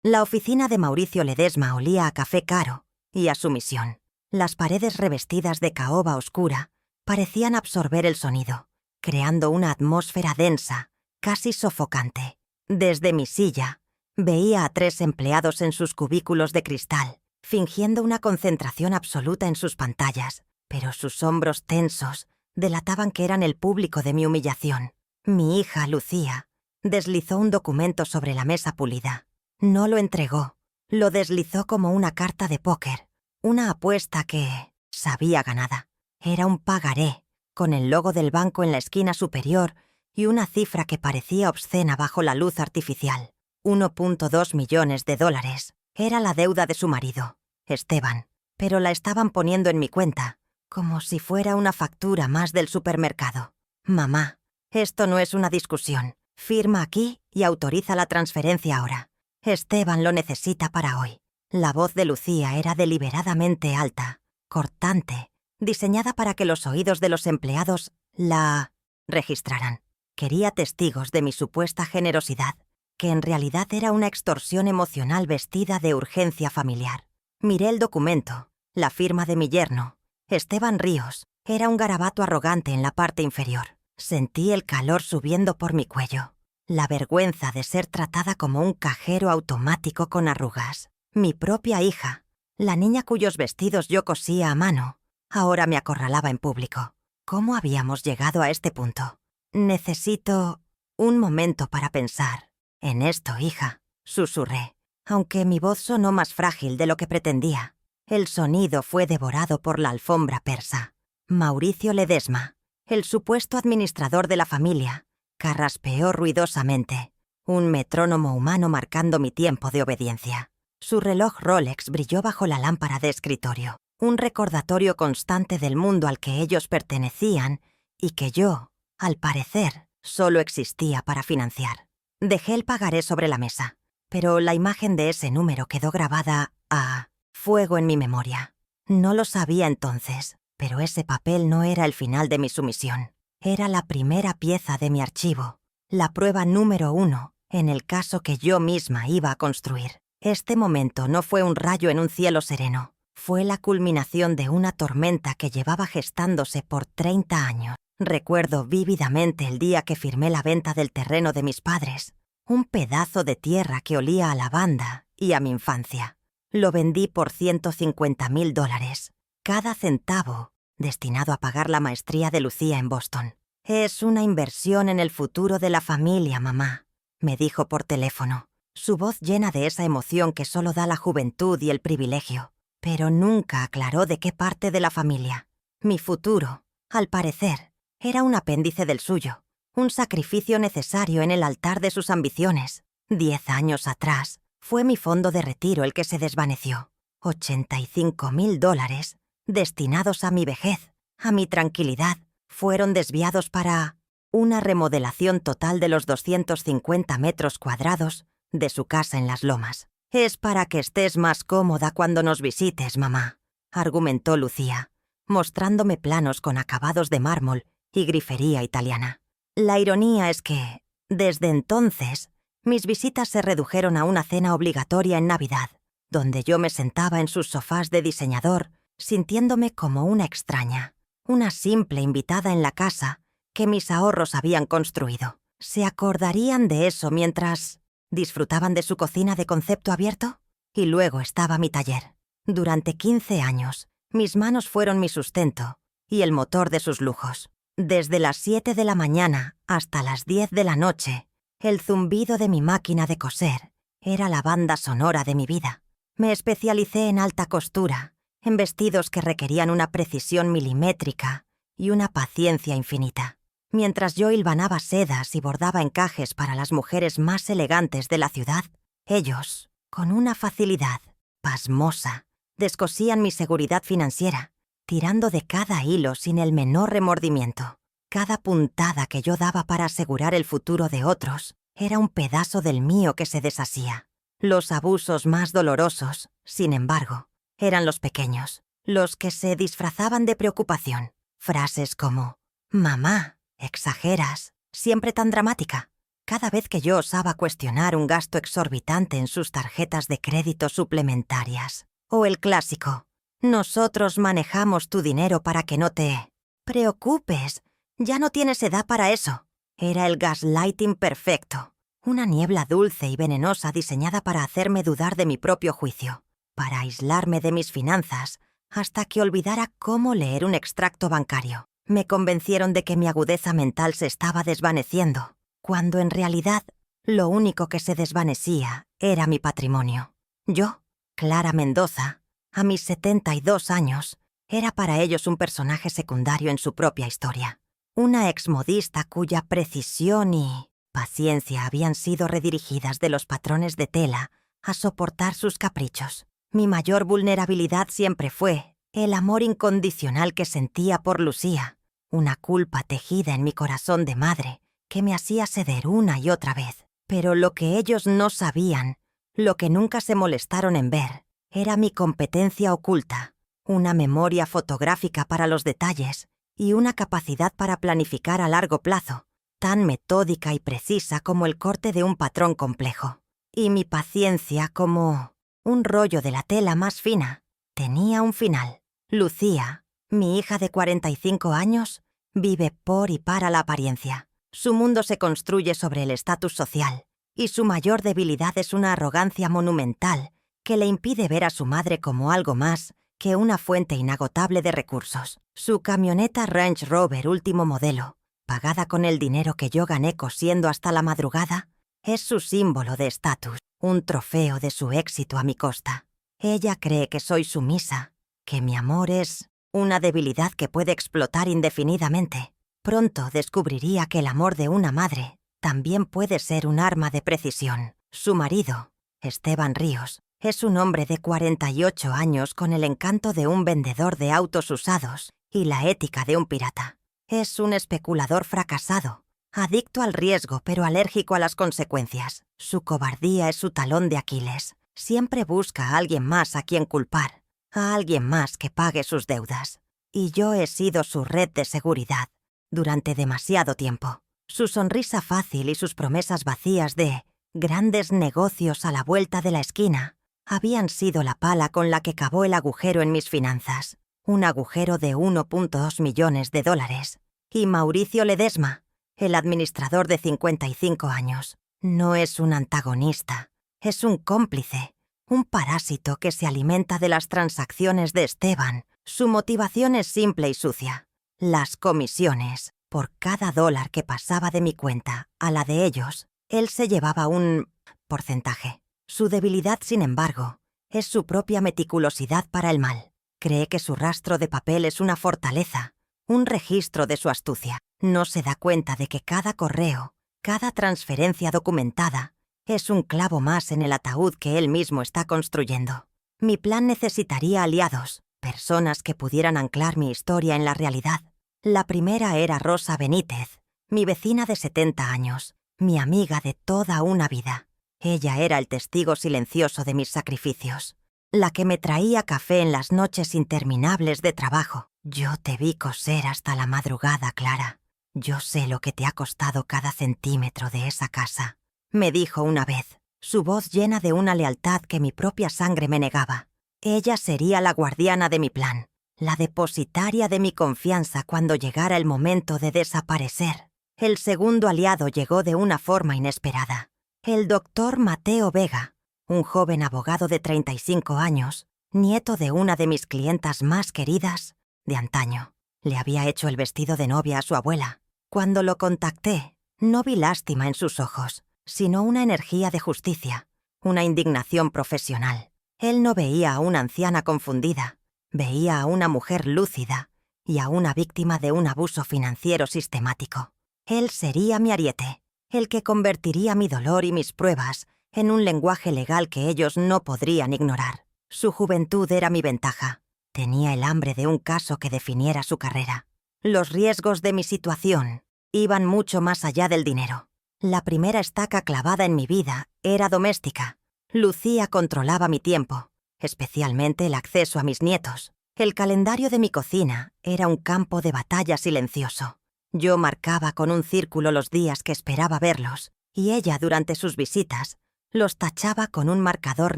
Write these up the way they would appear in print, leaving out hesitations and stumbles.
La oficina de Mauricio Ledesma olía a café caro y a sumisión. Las paredes revestidas de caoba oscura parecían absorber el sonido, creando una atmósfera densa, casi sofocante. Desde mi silla, veía a 3 empleados en sus cubículos de cristal, fingiendo una concentración absoluta en sus pantallas, pero sus hombros tensos delataban que eran el público de mi humillación. Mi hija, Lucía, deslizó un documento sobre la mesa pulida. No lo entregó, lo deslizó como una carta de póker, una apuesta que sabía ganada. Era un pagaré, con el logo del banco en la esquina superior y una cifra que parecía obscena bajo la luz artificial. 1.2 millones de dólares. Era la deuda de su marido, Esteban, pero la estaban poniendo en mi cuenta, como si fuera una factura más del supermercado. Mamá, esto no es una discusión. Firma aquí y autoriza la transferencia ahora. Esteban lo necesita para hoy. La voz de Lucía era deliberadamente alta, cortante, diseñada para que los oídos de los empleados la registraran. Quería testigos de mi supuesta generosidad, que en realidad era una extorsión emocional vestida de urgencia familiar. Miré el documento, la firma de mi yerno, Esteban Ríos. Era un garabato arrogante en la parte inferior. Sentí el calor subiendo por mi cuello. La vergüenza de ser tratada como un cajero automático con arrugas. Mi propia hija, la niña cuyos vestidos yo cosía a mano, ahora me acorralaba en público. ¿Cómo habíamos llegado a este punto? Necesito un momento para pensar. En esto, hija, susurré, aunque mi voz sonó más frágil de lo que pretendía. El sonido fue devorado por la alfombra persa. Mauricio Ledesma, el supuesto administrador de la familia, carraspeó ruidosamente, un metrónomo humano marcando mi tiempo de obediencia. Su reloj Rolex brilló bajo la lámpara de escritorio, un recordatorio constante del mundo al que ellos pertenecían y que yo, al parecer, solo existía para financiar. Dejé el pagaré sobre la mesa, pero la imagen de ese número quedó grabada a fuego en mi memoria. No lo sabía entonces, pero ese papel no era el final de mi sumisión. Era la primera pieza de mi archivo, la prueba número 1 en el caso que yo misma iba a construir. Este momento no fue un rayo en un cielo sereno, fue la culminación de una tormenta que llevaba gestándose por 30 años. Recuerdo vívidamente el día que firmé la venta del terreno de mis padres, un pedazo de tierra que olía a lavanda y a mi infancia. Lo vendí por $150,000, cada centavo destinado a pagar la maestría de Lucía en Boston. Es una inversión en el futuro de la familia, mamá, me dijo por teléfono, su voz llena de esa emoción que solo da la juventud y el privilegio, pero nunca aclaró de qué parte de la familia. Mi futuro, al parecer, era un apéndice del suyo, un sacrificio necesario en el altar de sus ambiciones. 10 años atrás, fue mi fondo de retiro el que se desvaneció. $85,000, destinados a mi vejez, a mi tranquilidad, fueron desviados para una remodelación total de los 250 metros cuadrados de su casa en Las Lomas. Es para que estés más cómoda cuando nos visites, mamá, argumentó Lucía, mostrándome planos con acabados de mármol y grifería italiana. La ironía es que, desde entonces, mis visitas se redujeron a una cena obligatoria en Navidad, donde yo me sentaba en sus sofás de diseñador, sintiéndome como una extraña, una simple invitada en la casa que mis ahorros habían construido. ¿Se acordarían de eso mientras disfrutaban de su cocina de concepto abierto? Y luego estaba mi taller. Durante 15 años, mis manos fueron mi sustento y el motor de sus lujos. Desde las 7 de la mañana hasta las 10 de la noche, el zumbido de mi máquina de coser era la banda sonora de mi vida. Me especialicé en alta costura, en vestidos que requerían una precisión milimétrica y una paciencia infinita. Mientras yo hilvanaba sedas y bordaba encajes para las mujeres más elegantes de la ciudad, ellos, con una facilidad pasmosa, descosían mi seguridad financiera, tirando de cada hilo sin el menor remordimiento. Cada puntada que yo daba para asegurar el futuro de otros era un pedazo del mío que se deshacía. Los abusos más dolorosos, sin embargo, eran los pequeños, los que se disfrazaban de preocupación. Frases como «Mamá, exageras, siempre tan dramática». Cada vez que yo osaba cuestionar un gasto exorbitante en sus tarjetas de crédito suplementarias. O el clásico: nosotros manejamos tu dinero para que no te preocupes. Ya no tienes edad para eso. Era el gaslighting perfecto. Una niebla dulce y venenosa diseñada para hacerme dudar de mi propio juicio, para aislarme de mis finanzas, hasta que olvidara cómo leer un extracto bancario. Me convencieron de que mi agudeza mental se estaba desvaneciendo, cuando en realidad lo único que se desvanecía era mi patrimonio. Yo, Clara Mendoza, a mis 72 años, era para ellos un personaje secundario en su propia historia. Una exmodista cuya precisión y paciencia habían sido redirigidas de los patrones de tela a soportar sus caprichos. Mi mayor vulnerabilidad siempre fue el amor incondicional que sentía por Lucía, una culpa tejida en mi corazón de madre que me hacía ceder una y otra vez. Pero lo que ellos no sabían, lo que nunca se molestaron en ver, era mi competencia oculta, una memoria fotográfica para los detalles y una capacidad para planificar a largo plazo, tan metódica y precisa como el corte de un patrón complejo. Y mi paciencia, como un rollo de la tela más fina, tenía un final. Lucía, mi hija de 45 años, vive por y para la apariencia. Su mundo se construye sobre el estatus social, y su mayor debilidad es una arrogancia monumental que le impide ver a su madre como algo más que una fuente inagotable de recursos. Su camioneta Range Rover último modelo, pagada con el dinero que yo gané cosiendo hasta la madrugada, es su símbolo de estatus, un trofeo de su éxito a mi costa. Ella cree que soy sumisa, que mi amor es una debilidad que puede explotar indefinidamente. Pronto descubriría que el amor de una madre también puede ser un arma de precisión. Su marido, Esteban Ríos, es un hombre de 48 años con el encanto de un vendedor de autos usados y la ética de un pirata. Es un especulador fracasado, adicto al riesgo pero alérgico a las consecuencias. Su cobardía es su talón de Aquiles. Siempre busca a alguien más a quien culpar, a alguien más que pague sus deudas. Y yo he sido su red de seguridad durante demasiado tiempo. Su sonrisa fácil y sus promesas vacías de grandes negocios a la vuelta de la esquina habían sido la pala con la que cavó el agujero en mis finanzas, un agujero de 1,2 millones de dólares. Y Mauricio Ledesma, el administrador de 55 años, no es un antagonista, es un cómplice, un parásito que se alimenta de las transacciones de Esteban. Su motivación es simple y sucia: las comisiones. Por cada dólar que pasaba de mi cuenta a la de ellos, él se llevaba un porcentaje. Su debilidad, sin embargo, es su propia meticulosidad para el mal. Cree que su rastro de papel es una fortaleza, un registro de su astucia. No se da cuenta de que cada correo, cada transferencia documentada, es un clavo más en el ataúd que él mismo está construyendo. Mi plan necesitaría aliados, personas que pudieran anclar mi historia en la realidad. La primera era Rosa Benítez, mi vecina de 70 años, mi amiga de toda una vida. Ella era el testigo silencioso de mis sacrificios, la que me traía café en las noches interminables de trabajo. Yo te vi coser hasta la madrugada, Clara. Yo sé lo que te ha costado cada centímetro de esa casa, me dijo una vez, su voz llena de una lealtad que mi propia sangre me negaba. Ella sería la guardiana de mi plan, la depositaria de mi confianza cuando llegara el momento de desaparecer. El segundo aliado llegó de una forma inesperada. El doctor Mateo Vega, un joven abogado de 35 años, nieto de una de mis clientas más queridas de antaño. Le había hecho el vestido de novia a su abuela. Cuando lo contacté, no vi lástima en sus ojos, sino una energía de justicia, una indignación profesional. Él no veía a una anciana confundida, veía a una mujer lúcida y a una víctima de un abuso financiero sistemático. Él sería mi ariete, el que convertiría mi dolor y mis pruebas en un lenguaje legal que ellos no podrían ignorar. Su juventud era mi ventaja. Tenía el hambre de un caso que definiera su carrera. Los riesgos de mi situación iban mucho más allá del dinero. La primera estaca clavada en mi vida era doméstica. Lucía controlaba mi tiempo, especialmente el acceso a mis nietos. El calendario de mi cocina era un campo de batalla silencioso. Yo marcaba con un círculo los días que esperaba verlos y ella, durante sus visitas, los tachaba con un marcador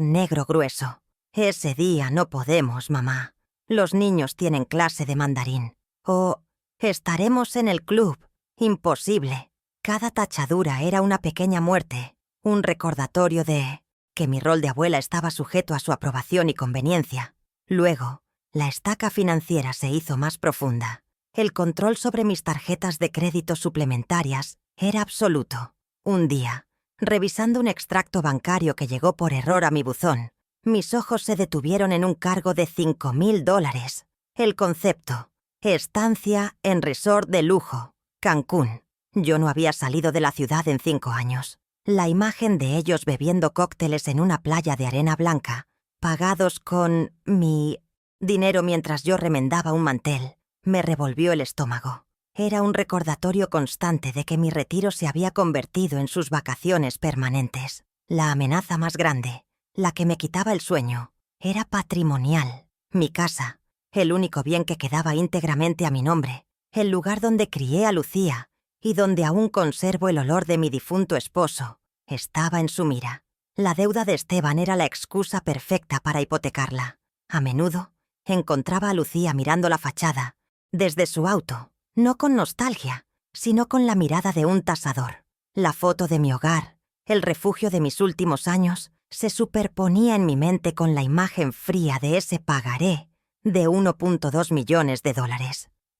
negro grueso. «Ese día no podemos, mamá. Los niños tienen clase de mandarín». O «estaremos en el club». Imposible. Cada tachadura era una pequeña muerte, un recordatorio de que mi rol de abuela estaba sujeto a su aprobación y conveniencia. Luego, la estaca financiera se hizo más profunda. El control sobre mis tarjetas de crédito suplementarias era absoluto. Un día, revisando un extracto bancario que llegó por error a mi buzón, mis ojos se detuvieron en un cargo de $5,000. El concepto: estancia en resort de lujo, Cancún. Yo no había salido de la ciudad en 5 años. La imagen de ellos bebiendo cócteles en una playa de arena blanca, pagados con mi dinero mientras yo remendaba un mantel, me revolvió el estómago. Era un recordatorio constante de que mi retiro se había convertido en sus vacaciones permanentes. La amenaza más grande, la que me quitaba el sueño, era patrimonial. Mi casa, el único bien que quedaba íntegramente a mi nombre, el lugar donde crié a Lucía y donde aún conservo el olor de mi difunto esposo, estaba en su mira. La deuda de Esteban era la excusa perfecta para hipotecarla. A menudo, encontraba a Lucía mirando la fachada, desde su auto, no con nostalgia, sino con la mirada de un tasador. La foto de mi hogar, el refugio de mis últimos años, se superponía en mi mente con la imagen fría de ese pagaré de $1.2 millones.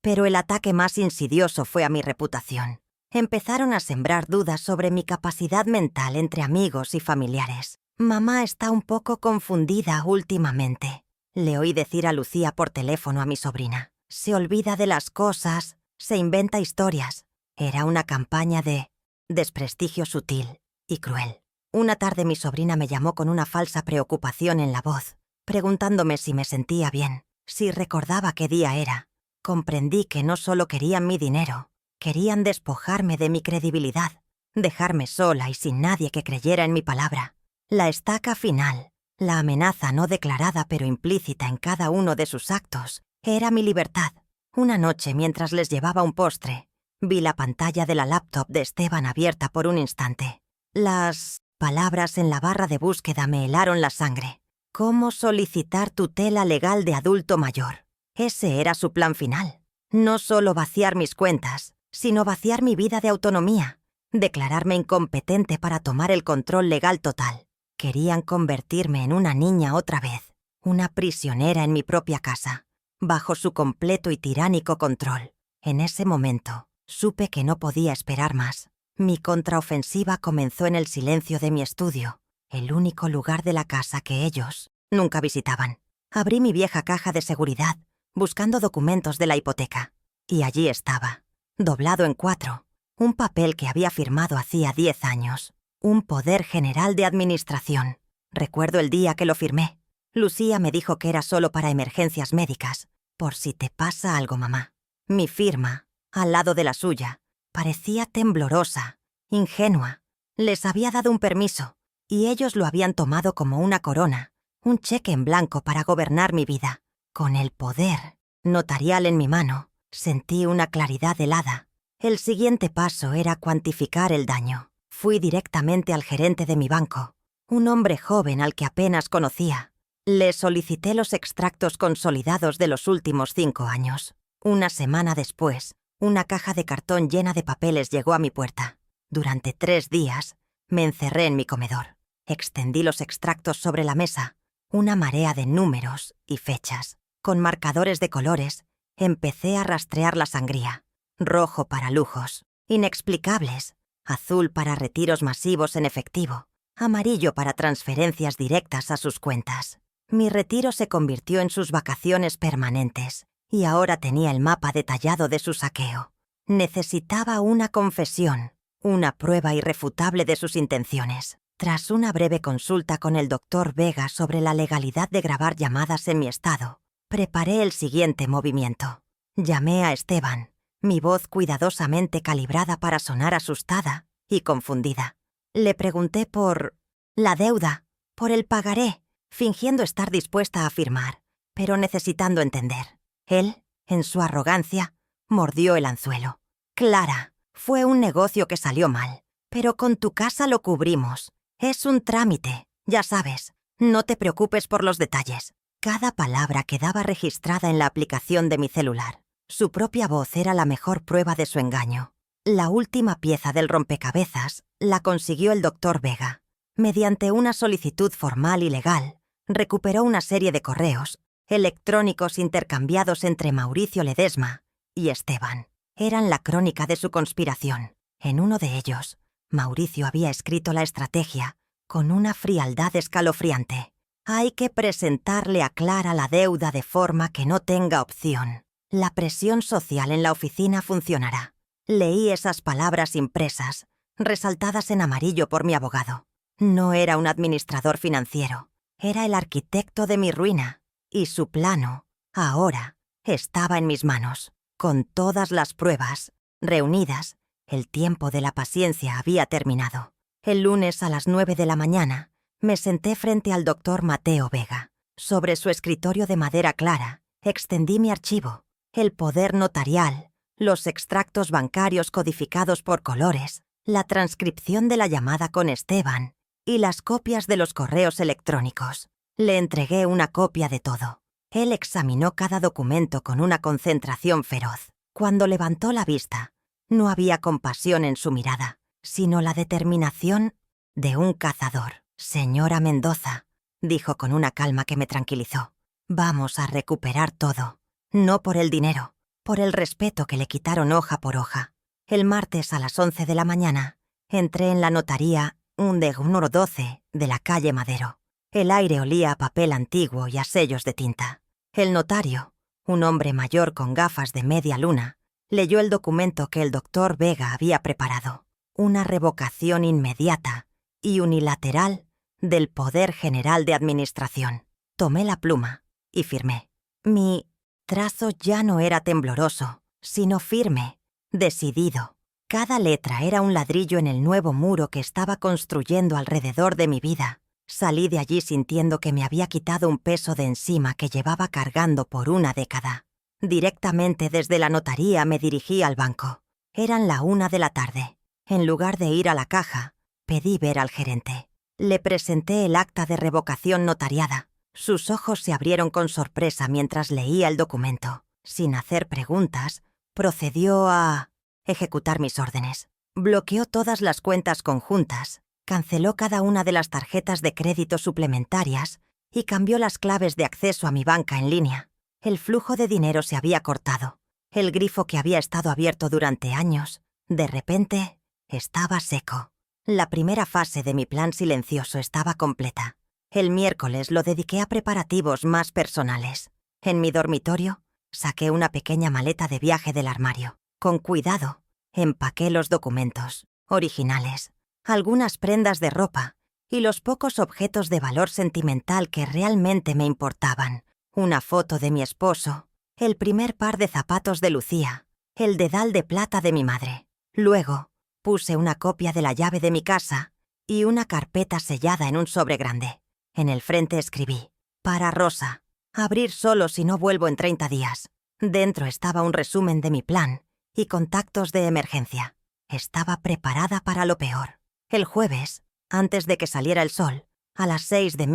Pero el ataque más insidioso fue a mi reputación. Empezaron a sembrar dudas sobre mi capacidad mental entre amigos y familiares. «Mamá está un poco confundida últimamente», le oí decir a Lucía por teléfono a mi sobrina. «Se olvida de las cosas, se inventa historias». Era una campaña de desprestigio sutil y cruel. Una tarde mi sobrina me llamó con una falsa preocupación en la voz, preguntándome si me sentía bien, si recordaba qué día era. Comprendí que no solo querían mi dinero, querían despojarme de mi credibilidad, dejarme sola y sin nadie que creyera en mi palabra. La estaca final, la amenaza no declarada pero implícita en cada uno de sus actos, era mi libertad. Una noche, mientras les llevaba un postre, vi la pantalla de la laptop de Esteban abierta por un instante. Las palabras en la barra de búsqueda me helaron la sangre. «¿Cómo solicitar tutela legal de adulto mayor?». Ese era su plan final. No solo vaciar mis cuentas, sino vaciar mi vida de autonomía, declararme incompetente para tomar el control legal total. Querían convertirme en una niña otra vez, una prisionera en mi propia casa, bajo su completo y tiránico control. En ese momento, supe que no podía esperar más. Mi contraofensiva comenzó en el silencio de mi estudio, el único lugar de la casa que ellos nunca visitaban. Abrí mi vieja caja de seguridad, buscando documentos de la hipoteca. Y allí estaba, doblado en 4, un papel que había firmado hacía 10 años. Un poder general de administración. Recuerdo el día que lo firmé. Lucía me dijo que era solo para emergencias médicas. «Por si te pasa algo, mamá». Mi firma, al lado de la suya, parecía temblorosa, ingenua. Les había dado un permiso, y ellos lo habían tomado como una corona, un cheque en blanco para gobernar mi vida. Con el poder notarial en mi mano, sentí una claridad helada. El siguiente paso era cuantificar el daño. Fui directamente al gerente de mi banco, un hombre joven al que apenas conocía. Le solicité los extractos consolidados de los últimos 5 años. Una semana después, una caja de cartón llena de papeles llegó a mi puerta. Durante 3 días, me encerré en mi comedor. Extendí los extractos sobre la mesa, una marea de números y fechas. Con marcadores de colores, empecé a rastrear la sangría. Rojo para lujos, inexplicables. Azul para retiros masivos en efectivo. Amarillo para transferencias directas a sus cuentas. Mi retiro se convirtió en sus vacaciones permanentes, y ahora tenía el mapa detallado de su saqueo. Necesitaba una confesión, una prueba irrefutable de sus intenciones. Tras una breve consulta con el doctor Vega sobre la legalidad de grabar llamadas en mi estado, preparé el siguiente movimiento. Llamé a Esteban, mi voz cuidadosamente calibrada para sonar asustada y confundida. Le pregunté por la deuda, por el pagaré, fingiendo estar dispuesta a firmar, pero necesitando entender. Él, en su arrogancia, mordió el anzuelo. «Clara, fue un negocio que salió mal. Pero con tu casa lo cubrimos. Es un trámite, ya sabes. No te preocupes por los detalles. Cada palabra quedaba registrada en la aplicación de mi celular. Su propia voz era la mejor prueba de su engaño. La última pieza del rompecabezas la consiguió el doctor Vega. Mediante una solicitud formal y legal, recuperó una serie de correos electrónicos intercambiados entre Mauricio Ledesma y Esteban. Eran la crónica de su conspiración. En uno de ellos, Mauricio había escrito la estrategia con una frialdad escalofriante. Hay que presentarle a Clara la deuda de forma que no tenga opción. La presión social en la oficina funcionará. Leí esas palabras impresas, resaltadas en amarillo por mi abogado. No era un administrador financiero, era el arquitecto de mi ruina. Y su plano, ahora, estaba en mis manos. Con todas las pruebas reunidas, el tiempo de la paciencia había terminado. El lunes a las 9 de la mañana, me senté frente al doctor Mateo Vega. Sobre su escritorio de madera clara, extendí mi archivo, el poder notarial, los extractos bancarios codificados por colores, la transcripción de la llamada con Esteban y las copias de los correos electrónicos. Le entregué una copia de todo. Él examinó cada documento con una concentración feroz. Cuando levantó la vista, no había compasión en su mirada, sino la determinación de un cazador. «Señora Mendoza», dijo con una calma que me tranquilizó, «vamos a recuperar todo. No por el dinero, por el respeto que le quitaron hoja por hoja». El martes a las 11 de la mañana, entré en la notaría de número 12 de la calle Madero. El aire olía a papel antiguo y a sellos de tinta. El notario, un hombre mayor con gafas de media luna, leyó el documento que el doctor Vega había preparado. Una revocación inmediata y unilateral del Poder General de Administración. Tomé la pluma y firmé. Mi trazo ya no era tembloroso, sino firme, decidido. Cada letra era un ladrillo en el nuevo muro que estaba construyendo alrededor de mi vida. Salí de allí sintiendo que me había quitado un peso de encima que llevaba cargando por una década. Directamente desde la notaría me dirigí al banco. Eran la 1 de la tarde. En lugar de ir a la caja, pedí ver al gerente. Le presenté el acta de revocación notariada. Sus ojos se abrieron con sorpresa mientras leía el documento. Sin hacer preguntas, procedió a ejecutar mis órdenes. Bloqueó todas las cuentas conjuntas, canceló cada una de las tarjetas de crédito suplementarias y cambió las claves de acceso a mi banca en línea. El flujo de dinero se había cortado. El grifo que había estado abierto durante años, de repente, estaba seco. La primera fase de mi plan silencioso estaba completa. El miércoles lo dediqué a preparativos más personales. En mi dormitorio, saqué una pequeña maleta de viaje del armario. Con cuidado, empaqué los documentos, originales, algunas prendas de ropa y los pocos objetos de valor sentimental que realmente me importaban. Una foto de mi esposo, el primer par de zapatos de Lucía, el dedal de plata de mi madre. Luego, puse una copia de la llave de mi casa y una carpeta sellada en un sobre grande. En el frente escribí, para Rosa, abrir solo si no vuelvo en 30 días. Dentro estaba un resumen de mi plan y contactos de emergencia. Estaba preparada para lo peor. El jueves, antes de que saliera el sol, a las 6 de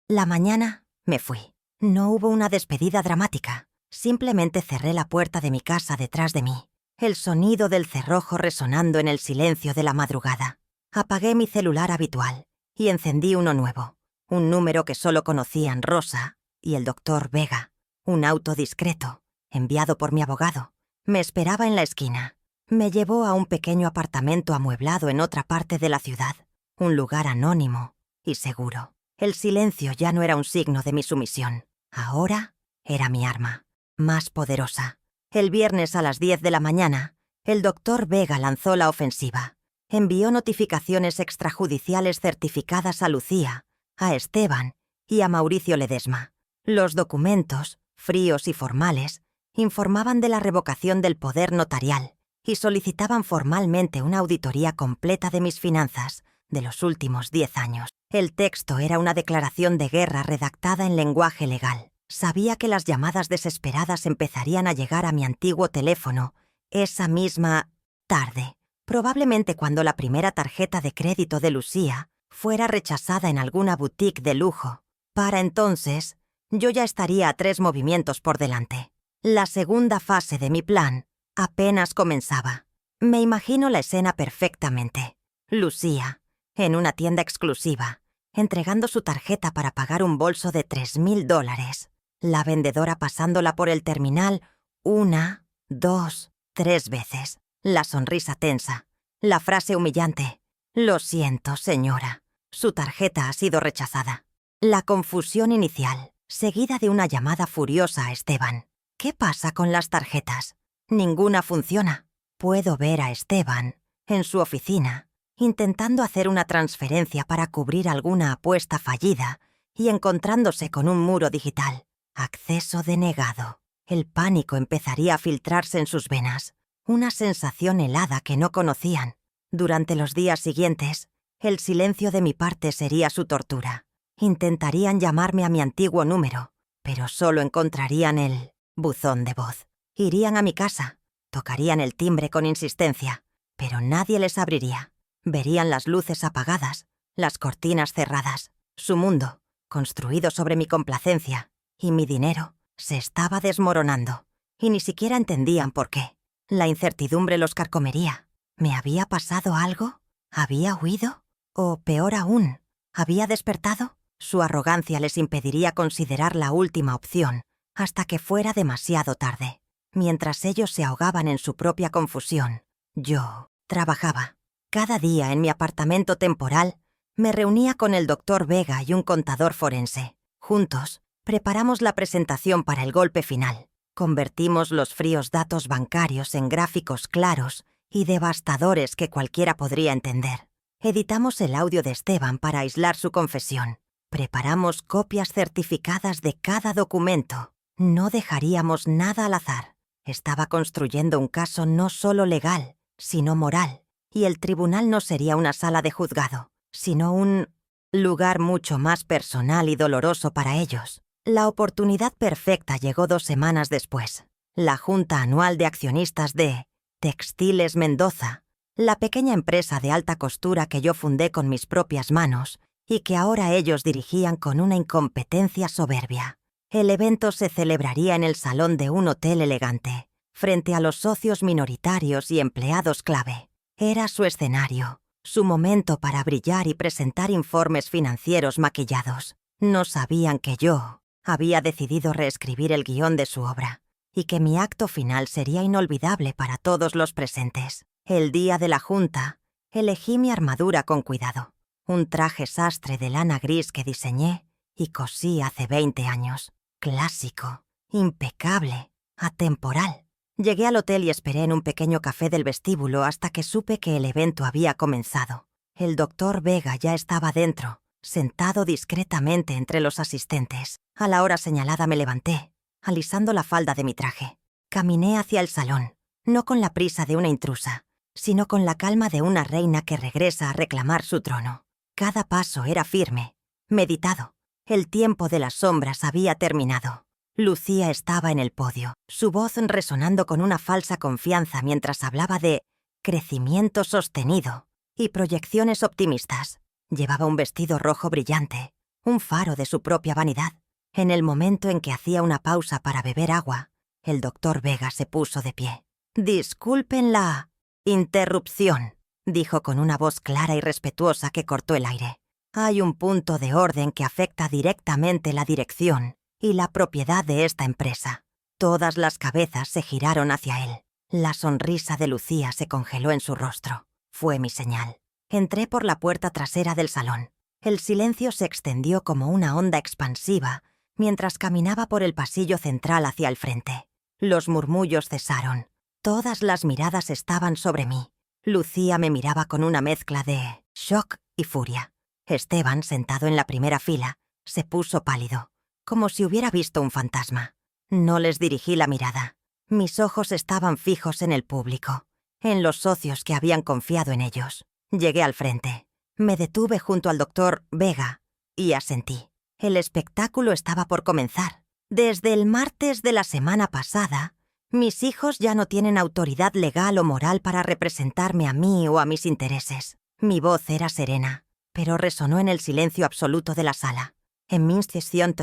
la mañana, me fui. No hubo una despedida dramática. Simplemente cerré la puerta de mi casa detrás de mí, el sonido del cerrojo resonando en el silencio de la madrugada. Apagué mi celular habitual y encendí uno nuevo, un número que solo conocían Rosa y el doctor Vega. Un auto discreto, enviado por mi abogado, me esperaba en la esquina. Me llevó a un pequeño apartamento amueblado en otra parte de la ciudad, un lugar anónimo y seguro. El silencio ya no era un signo de mi sumisión. Ahora era mi arma, más poderosa. El viernes a las 10 de la mañana, el doctor Vega lanzó la ofensiva. Envió notificaciones extrajudiciales certificadas a Lucía, a Esteban y a Mauricio Ledesma. Los documentos, fríos y formales, informaban de la revocación del poder notarial y solicitaban formalmente una auditoría completa de mis finanzas de los últimos 10 años. El texto era una declaración de guerra redactada en lenguaje legal. Sabía que las llamadas desesperadas empezarían a llegar a mi antiguo teléfono esa misma tarde. Probablemente cuando la primera tarjeta de crédito de Lucía fuera rechazada en alguna boutique de lujo. Para entonces, yo ya estaría a 3 movimientos por delante. La segunda fase de mi plan apenas comenzaba. Me imagino la escena perfectamente. Lucía, en una tienda exclusiva, entregando su tarjeta para pagar un bolso de $3,000. La vendedora pasándola por el terminal 1, 2, 3 veces. La sonrisa tensa. La frase humillante. Lo siento, señora. Su tarjeta ha sido rechazada. La confusión inicial, seguida de una llamada furiosa a Esteban. ¿Qué pasa con las tarjetas? Ninguna funciona. Puedo ver a Esteban, en su oficina, intentando hacer una transferencia para cubrir alguna apuesta fallida y encontrándose con un muro digital. Acceso denegado. El pánico empezaría a filtrarse en sus venas. Una sensación helada que no conocían. Durante los días siguientes, el silencio de mi parte sería su tortura. Intentarían llamarme a mi antiguo número, pero solo encontrarían el buzón de voz. Irían a mi casa, tocarían el timbre con insistencia, pero nadie les abriría. Verían las luces apagadas, las cortinas cerradas. Su mundo, construido sobre mi complacencia, y mi dinero, se estaba desmoronando, y ni siquiera entendían por qué. La incertidumbre los carcomería. ¿Me había pasado algo? ¿Había huido? O, peor aún, ¿había despertado? Su arrogancia les impediría considerar la última opción hasta que fuera demasiado tarde. Mientras ellos se ahogaban en su propia confusión, yo trabajaba. Cada día en mi apartamento temporal me reunía con el Dr. Vega y un contador forense. Juntos, preparamos la presentación para el golpe final. Convertimos los fríos datos bancarios en gráficos claros y devastadores que cualquiera podría entender. Editamos el audio de Esteban para aislar su confesión. Preparamos copias certificadas de cada documento. No dejaríamos nada al azar. Estaba construyendo un caso no solo legal, sino moral, y el tribunal no sería una sala de juzgado, sino un lugar mucho más personal y doloroso para ellos. La oportunidad perfecta llegó 2 semanas después. La Junta Anual de Accionistas de Textiles Mendoza, la pequeña empresa de alta costura que yo fundé con mis propias manos y que ahora ellos dirigían con una incompetencia soberbia. El evento se celebraría en el salón de un hotel elegante, frente a los socios minoritarios y empleados clave. Era su escenario, su momento para brillar y presentar informes financieros maquillados. No sabían que yo había decidido reescribir el guión de su obra y que mi acto final sería inolvidable para todos los presentes. El día de la junta, elegí mi armadura con cuidado, un traje sastre de lana gris que diseñé y cosí hace 20 años. Clásico, impecable, atemporal. Llegué al hotel y esperé en un pequeño café del vestíbulo hasta que supe que el evento había comenzado. El Dr. Vega ya estaba dentro, sentado discretamente entre los asistentes. A la hora señalada me levanté, alisando la falda de mi traje. Caminé hacia el salón, no con la prisa de una intrusa, sino con la calma de una reina que regresa a reclamar su trono. Cada paso era firme, meditado. El tiempo de las sombras había terminado. Lucía estaba en el podio, su voz resonando con una falsa confianza mientras hablaba de crecimiento sostenido y proyecciones optimistas. Llevaba un vestido rojo brillante, un faro de su propia vanidad. En el momento en que hacía una pausa para beber agua, el Dr. Vega se puso de pie. «Disculpen la interrupción», dijo con una voz clara y respetuosa que cortó el aire. «Hay un punto de orden que afecta directamente la dirección y la propiedad de esta empresa». Todas las cabezas se giraron hacia él. La sonrisa de Lucía se congeló en su rostro. Fue mi señal. Entré por la puerta trasera del salón. El silencio se extendió como una onda expansiva mientras caminaba por el pasillo central hacia el frente. Los murmullos cesaron. Todas las miradas estaban sobre mí. Lucía me miraba con una mezcla de shock y furia. Esteban, sentado en la primera fila, se puso pálido, como si hubiera visto un fantasma. No les dirigí la mirada. Mis ojos estaban fijos en el público, en los socios que habían confiado en ellos. Llegué al frente. Me detuve junto al Dr. Vega y asentí. El espectáculo estaba por comenzar. Desde el martes de la semana pasada, Mis hijos ya no tienen autoridad legal o moral para representarme a mí o a mis intereses. Mi voz era serena, pero resonó en el silencio absoluto de la sala. En mi sesión,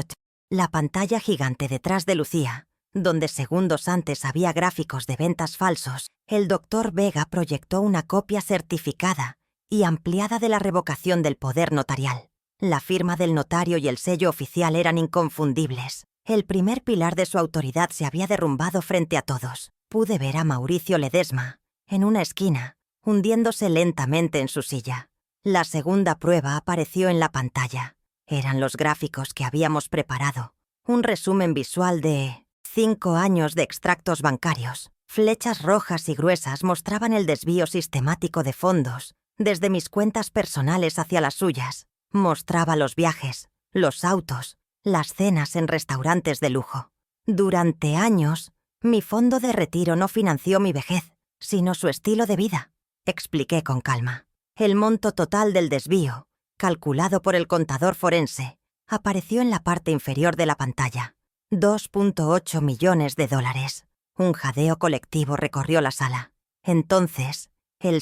la pantalla gigante detrás de Lucía, donde segundos antes había gráficos de ventas falsos, el Dr. Vega proyectó una copia certificada y ampliada de la revocación del poder notarial. La firma del notario y el sello oficial eran inconfundibles. El primer pilar de su autoridad se había derrumbado frente a todos. Pude ver a Mauricio Ledesma, en una esquina, hundiéndose lentamente en su silla. La segunda prueba apareció en la pantalla. Eran los gráficos que habíamos preparado. Un resumen visual de 5 años de extractos bancarios. Flechas rojas y gruesas mostraban el desvío sistemático de fondos, desde mis cuentas personales hacia las suyas. Mostraba los viajes, los autos, las cenas en restaurantes de lujo. Durante años, mi fondo de retiro no financió mi vejez, sino su estilo de vida, expliqué con calma. El monto total del desvío, calculado por el contador forense, apareció en la parte inferior de la pantalla. 2.8 millones de dólares. Un jadeo colectivo recorrió la sala. Entonces, el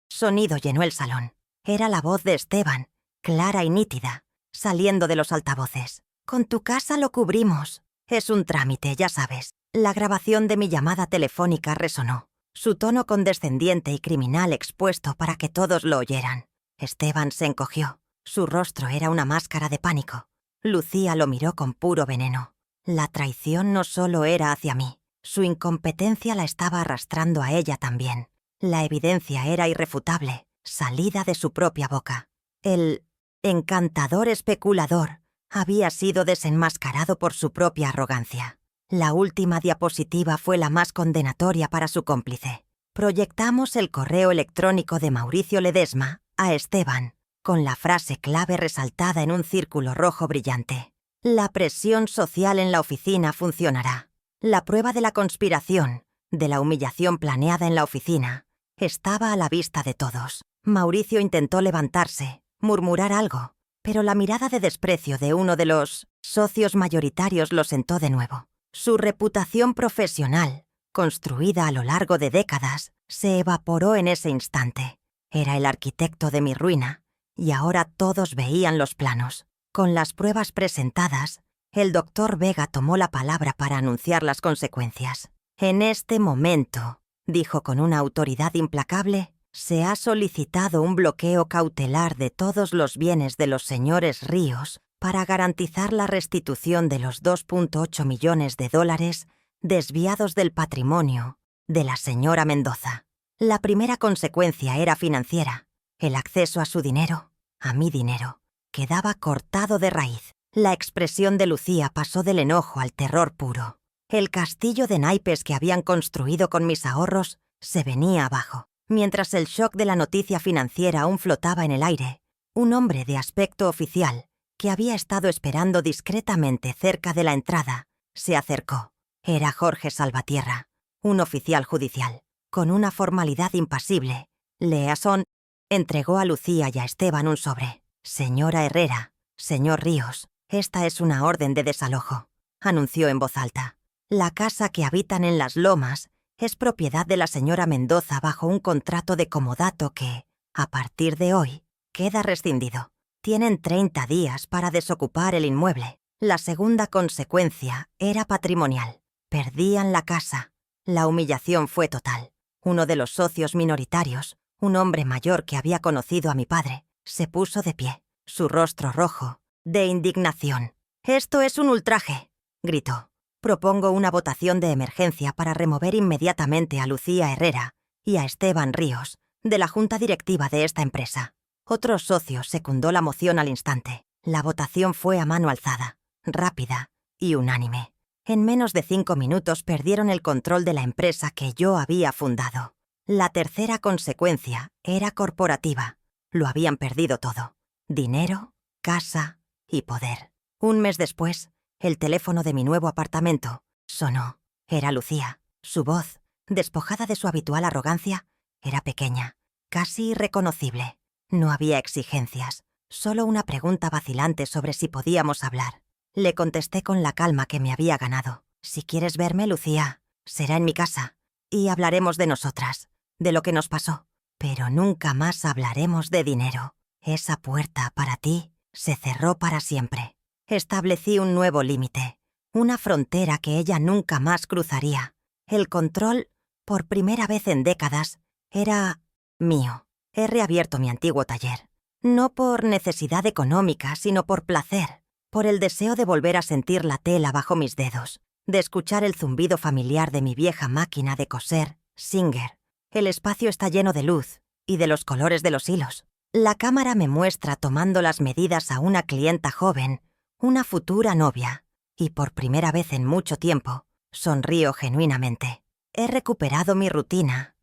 sonido llenó el salón. Era la voz de Esteban, clara y nítida, saliendo de los altavoces. Con tu casa lo cubrimos. Es un trámite, ya sabes. La grabación de mi llamada telefónica resonó, su tono condescendiente y criminal expuesto para que todos lo oyeran. Esteban se encogió. Su rostro era una máscara de pánico. Lucía lo miró con puro veneno. La traición no solo era hacia mí. Su incompetencia la estaba arrastrando a ella también. La evidencia era irrefutable, salida de su propia boca. El encantador especulador había sido desenmascarado por su propia arrogancia. La última diapositiva fue la más condenatoria para su cómplice. Proyectamos el correo electrónico de Mauricio Ledesma a Esteban, con la frase clave resaltada en un círculo rojo brillante. La presión social en la oficina funcionará. La prueba de la conspiración, de la humillación planeada en la oficina, estaba a la vista de todos. Mauricio intentó levantarse, murmurar algo, pero la mirada de desprecio de uno de los socios mayoritarios lo sentó de nuevo. Su reputación profesional, construida a lo largo de décadas, se evaporó en ese instante. Era el arquitecto de mi ruina, y ahora todos veían los planos. Con las pruebas presentadas, el Dr. Vega tomó la palabra para anunciar las consecuencias. En este momento, dijo con una autoridad implacable, se ha solicitado un bloqueo cautelar de todos los bienes de los señores Ríos para garantizar la restitución de los 2.8 millones de dólares desviados del patrimonio de la señora Mendoza. La primera consecuencia era financiera. El acceso a su dinero, a mi dinero, quedaba cortado de raíz. La expresión de Lucía pasó del enojo al terror puro. El castillo de naipes que habían construido con mis ahorros se venía abajo. Mientras el shock de la noticia financiera aún flotaba en el aire, un hombre de aspecto oficial, que había estado esperando discretamente cerca de la entrada, se acercó. Era Jorge Salvatierra, un oficial judicial. Con una formalidad impasible, Leason entregó a Lucía y a Esteban un sobre. «Señora Herrera, señor Ríos, esta es una orden de desalojo», anunció en voz alta. «La casa que habitan en las lomas es propiedad de la señora Mendoza bajo un contrato de comodato que, a partir de hoy, queda rescindido. Tienen 30 días para desocupar el inmueble». La segunda consecuencia era patrimonial. Perdían la casa. La humillación fue total. Uno de los socios minoritarios, un hombre mayor que había conocido a mi padre, se puso de pie, su rostro rojo, de indignación. «Esto es un ultraje», gritó. «Propongo una votación de emergencia para remover inmediatamente a Lucía Herrera y a Esteban Ríos de la junta directiva de esta empresa». Otro socio secundó la moción al instante. La votación fue a mano alzada, rápida y unánime. En menos de 5 minutos perdieron el control de la empresa que yo había fundado. La tercera consecuencia era corporativa. Lo habían perdido todo: dinero, casa y poder. Un mes después, el teléfono de mi nuevo apartamento sonó. Era Lucía. Su voz, despojada de su habitual arrogancia, era pequeña, casi irreconocible. No había exigencias, solo una pregunta vacilante sobre si podíamos hablar. Le contesté con la calma que me había ganado. Si quieres verme, Lucía, será en mi casa. Y hablaremos de nosotras, de lo que nos pasó. Pero nunca más hablaremos de dinero. Esa puerta para ti se cerró para siempre. Establecí un nuevo límite, una frontera que ella nunca más cruzaría. El control, por primera vez en décadas, era mío. He reabierto mi antiguo taller. No por necesidad económica, sino por placer. Por el deseo de volver a sentir la tela bajo mis dedos, de escuchar el zumbido familiar de mi vieja máquina de coser, Singer. El espacio está lleno de luz y de los colores de los hilos. La cámara me muestra tomando las medidas a una clienta joven, una futura novia, y por primera vez en mucho tiempo, sonrío genuinamente. He recuperado mi rutina,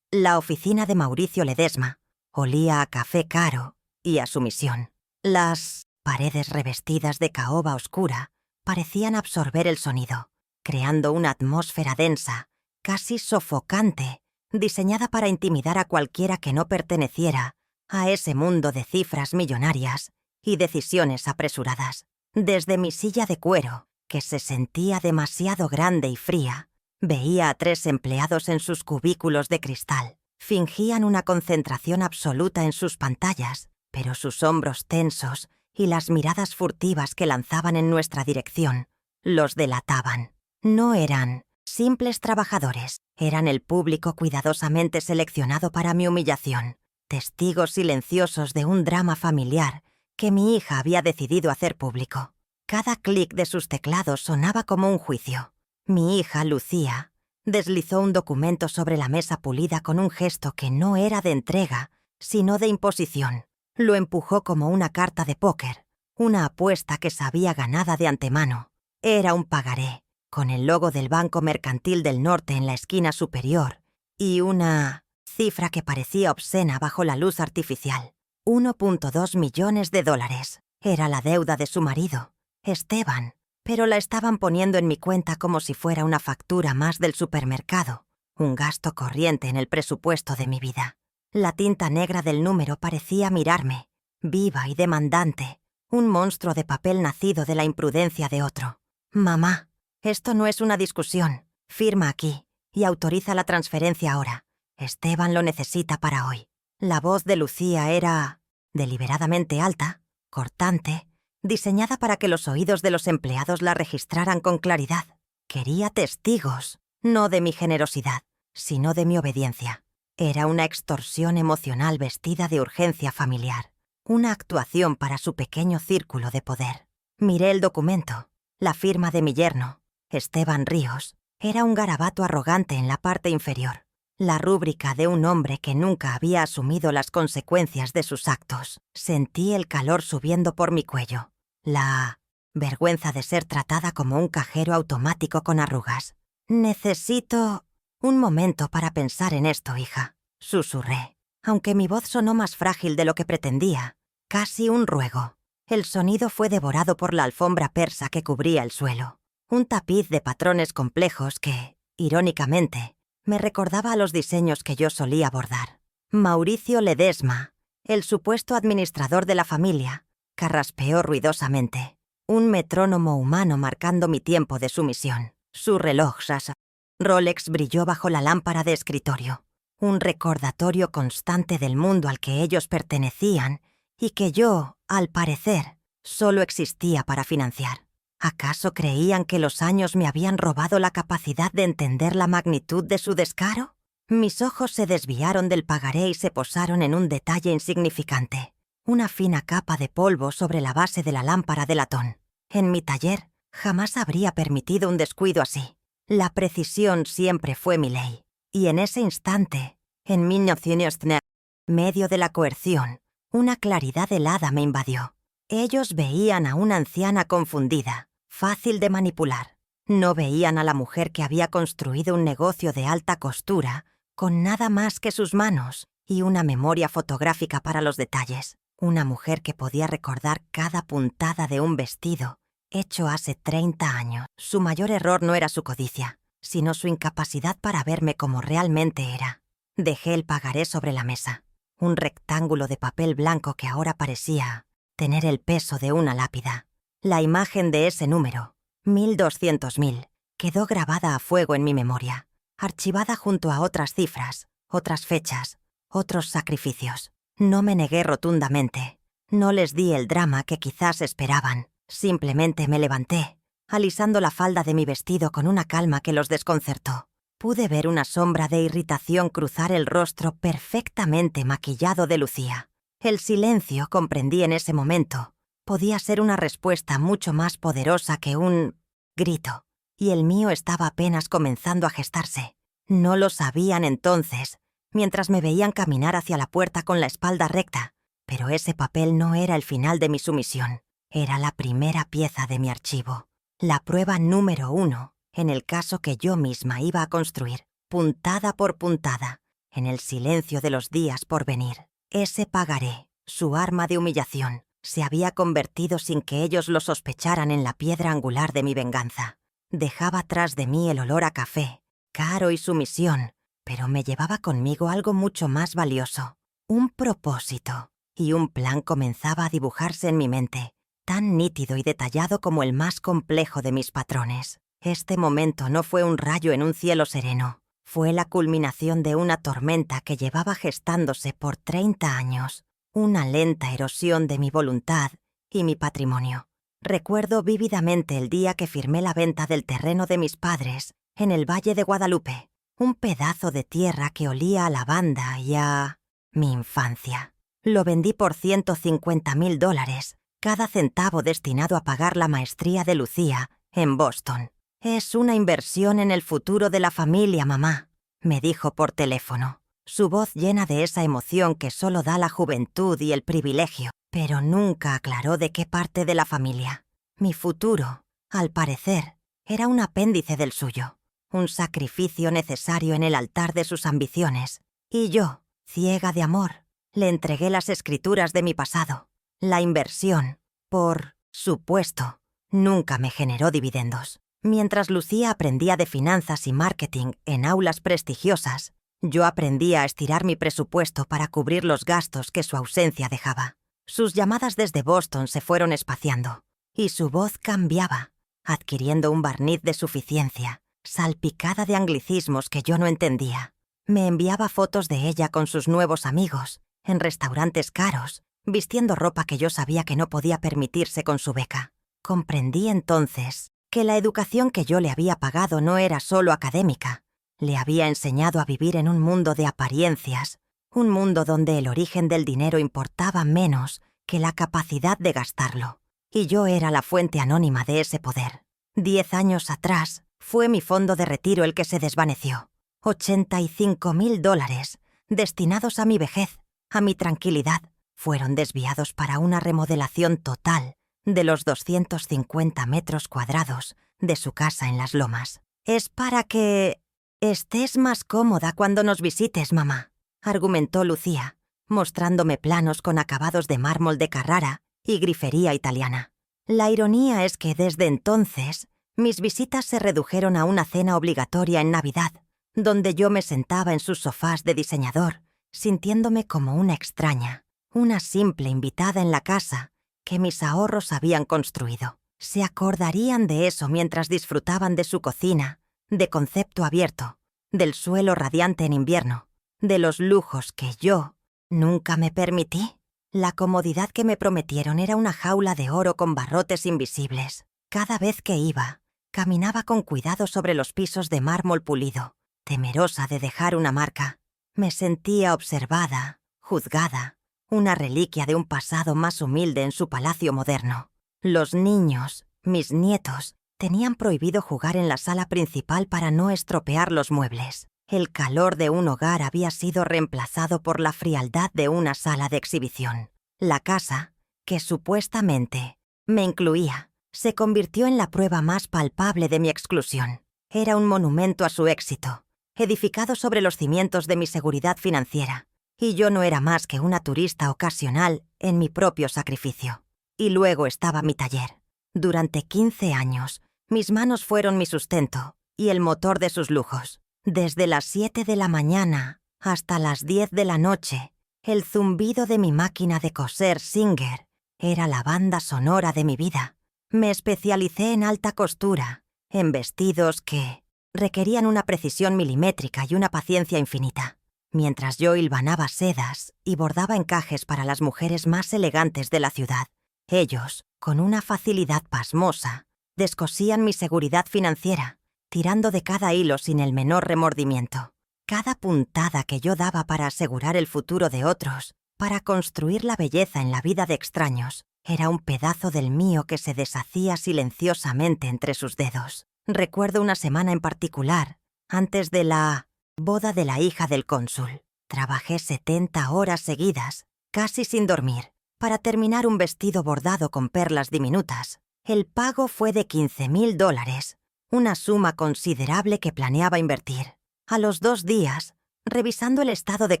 la oficina de Mauricio Ledesma olía a café caro y a sumisión. Las paredes revestidas de caoba oscura parecían absorber el sonido, creando una atmósfera densa, casi sofocante, diseñada para intimidar a cualquiera que no perteneciera a ese mundo de cifras millonarias y decisiones apresuradas. Desde mi silla de cuero, que se sentía demasiado grande y fría, veía a 3 empleados en sus cubículos de cristal. Fingían una concentración absoluta en sus pantallas, pero sus hombros tensos y las miradas furtivas que lanzaban en nuestra dirección los delataban. No eran simples trabajadores, eran el público cuidadosamente seleccionado para mi humillación, testigos silenciosos de un drama familiar que mi hija había decidido hacer público. Cada clic de sus teclados sonaba como un juicio. Mi hija, Lucía, deslizó un documento sobre la mesa pulida con un gesto que no era de entrega, sino de imposición. Lo empujó como una carta de póker, una apuesta que sabía ganada de antemano. Era un pagaré, con el logo del Banco Mercantil del Norte en la esquina superior, y una cifra que parecía obscena bajo la luz artificial. 1.2 millones de dólares. Era la deuda de su marido, Esteban, pero la estaban poniendo en mi cuenta como si fuera una factura más del supermercado, un gasto corriente en el presupuesto de mi vida. La tinta negra del número parecía mirarme, viva y demandante, un monstruo de papel nacido de la imprudencia de otro. «Mamá, esto no es una discusión. Firma aquí y autoriza la transferencia ahora. Esteban lo necesita para hoy». La voz de Lucía era deliberadamente alta, cortante, diseñada para que los oídos de los empleados la registraran con claridad. Quería testigos, no de mi generosidad, sino de mi obediencia. Era una extorsión emocional vestida de urgencia familiar, una actuación para su pequeño círculo de poder. Miré el documento, la firma de mi yerno, Esteban Ríos. Era un garabato arrogante en la parte inferior, la rúbrica de un hombre que nunca había asumido las consecuencias de sus actos. Sentí el calor subiendo por mi cuello, la vergüenza de ser tratada como un cajero automático con arrugas. «Necesito un momento para pensar en esto, hija», susurré, aunque mi voz sonó más frágil de lo que pretendía, casi un ruego. El sonido fue devorado por la alfombra persa que cubría el suelo, un tapiz de patrones complejos que, irónicamente, me recordaba a los diseños que yo solía bordar. Mauricio Ledesma, el supuesto administrador de la familia, carraspeó ruidosamente, un metrónomo humano marcando mi tiempo de sumisión. Su reloj Sasa Rolex brilló bajo la lámpara de escritorio, un recordatorio constante del mundo al que ellos pertenecían y que yo, al parecer, solo existía para financiar. ¿Acaso creían que los años me habían robado la capacidad de entender la magnitud de su descaro? Mis ojos se desviaron del pagaré y se posaron en un detalle insignificante, una fina capa de polvo sobre la base de la lámpara de latón. En mi taller jamás habría permitido un descuido así. La precisión siempre fue mi ley. Y en ese instante, en 1900, medio de la coerción, una claridad helada me invadió. Ellos veían a una anciana confundida, fácil de manipular. No veían a la mujer que había construido un negocio de alta costura con nada más que sus manos y una memoria fotográfica para los detalles. Una mujer que podía recordar cada puntada de un vestido hecho hace 30 años. Su mayor error no era su codicia, sino su incapacidad para verme como realmente era. Dejé el pagaré sobre la mesa, un rectángulo de papel blanco que ahora parecía tener el peso de una lápida. La imagen de ese número, 1.200.000. Quedó grabada a fuego en mi memoria, archivada junto a otras cifras, otras fechas, otros sacrificios. No me negué rotundamente. No les di el drama que quizás esperaban. Simplemente me levanté, alisando la falda de mi vestido con una calma que los desconcertó. Pude ver una sombra de irritación cruzar el rostro perfectamente maquillado de Lucía. El silencio, comprendí en ese momento, podía ser una respuesta mucho más poderosa que un grito, y el mío estaba apenas comenzando a gestarse. No lo sabían entonces, mientras me veían caminar hacia la puerta con la espalda recta, pero ese papel no era el final de mi sumisión, era la primera pieza de mi archivo, la prueba número 1, en el caso que yo misma iba a construir, puntada por puntada, en el silencio de los días por venir. Ese pagaré, su arma de humillación, se había convertido sin que ellos lo sospecharan en la piedra angular de mi venganza. Dejaba tras de mí el olor a café, caro y sumisión, pero me llevaba conmigo algo mucho más valioso, un propósito, y un plan comenzaba a dibujarse en mi mente, tan nítido y detallado como el más complejo de mis patrones. Este momento no fue un rayo en un cielo sereno, fue la culminación de una tormenta que llevaba gestándose por 30 años, una lenta erosión de mi voluntad y mi patrimonio. Recuerdo vívidamente el día que firmé la venta del terreno de mis padres en el Valle de Guadalupe, un pedazo de tierra que olía a lavanda y a mi infancia. Lo vendí por $150.000, cada centavo destinado a pagar la maestría de Lucía en Boston. «Es una inversión en el futuro de la familia, mamá», me dijo por teléfono, su voz llena de esa emoción que solo da la juventud y el privilegio, pero nunca aclaró de qué parte de la familia. Mi futuro, al parecer, era un apéndice del suyo, un sacrificio necesario en el altar de sus ambiciones, y yo, ciega de amor, le entregué las escrituras de mi pasado. La inversión, por supuesto, nunca me generó dividendos. Mientras Lucía aprendía de finanzas y marketing en aulas prestigiosas, yo aprendía a estirar mi presupuesto para cubrir los gastos que su ausencia dejaba. Sus llamadas desde Boston se fueron espaciando, y su voz cambiaba, adquiriendo un barniz de suficiencia, salpicada de anglicismos que yo no entendía. Me enviaba fotos de ella con sus nuevos amigos, en restaurantes caros, vistiendo ropa que yo sabía que no podía permitirse con su beca. Comprendí entonces que la educación que yo le había pagado no era solo académica. Le había enseñado a vivir en un mundo de apariencias, un mundo donde el origen del dinero importaba menos que la capacidad de gastarlo. Y yo era la fuente anónima de ese poder. 10 años atrás, fue mi fondo de retiro el que se desvaneció. $85.000, destinados a mi vejez, a mi tranquilidad, fueron desviados para una remodelación total de los 250 metros cuadrados de su casa en Las Lomas. «Es para que estés más cómoda cuando nos visites, mamá», argumentó Lucía, mostrándome planos con acabados de mármol de Carrara y grifería italiana. La ironía es que desde entonces mis visitas se redujeron a una cena obligatoria en Navidad, donde yo me sentaba en sus sofás de diseñador, sintiéndome como una extraña, una simple invitada en la casa que mis ahorros habían construido. Se acordarían de eso mientras disfrutaban de su cocina, de concepto abierto, del suelo radiante en invierno, de los lujos que yo nunca me permití. La comodidad que me prometieron era una jaula de oro con barrotes invisibles. Cada vez que iba, caminaba con cuidado sobre los pisos de mármol pulido, temerosa de dejar una marca. Me sentía observada, juzgada, una reliquia de un pasado más humilde en su palacio moderno. Los niños, mis nietos, tenían prohibido jugar en la sala principal para no estropear los muebles. El calor de un hogar había sido reemplazado por la frialdad de una sala de exhibición. La casa, que supuestamente me incluía, se convirtió en la prueba más palpable de mi exclusión. Era un monumento a su éxito, edificado sobre los cimientos de mi seguridad financiera, y yo no era más que una turista ocasional en mi propio sacrificio. Y luego estaba mi taller. Durante 15 años, mis manos fueron mi sustento y el motor de sus lujos. Desde las 7 de la mañana hasta las 10 de la noche, el zumbido de mi máquina de coser Singer era la banda sonora de mi vida. Me especialicé en alta costura, en vestidos que requerían una precisión milimétrica y una paciencia infinita, mientras yo hilvanaba sedas y bordaba encajes para las mujeres más elegantes de la ciudad. Ellos, con una facilidad pasmosa, descosían mi seguridad financiera, tirando de cada hilo sin el menor remordimiento. Cada puntada que yo daba para asegurar el futuro de otros, para construir la belleza en la vida de extraños, era un pedazo del mío que se deshacía silenciosamente entre sus dedos. Recuerdo una semana en particular, antes de la boda de la hija del cónsul. Trabajé 70 horas seguidas, casi sin dormir, para terminar un vestido bordado con perlas diminutas. El pago fue de $15,000, una suma considerable que planeaba invertir. A los 2 días, revisando el estado de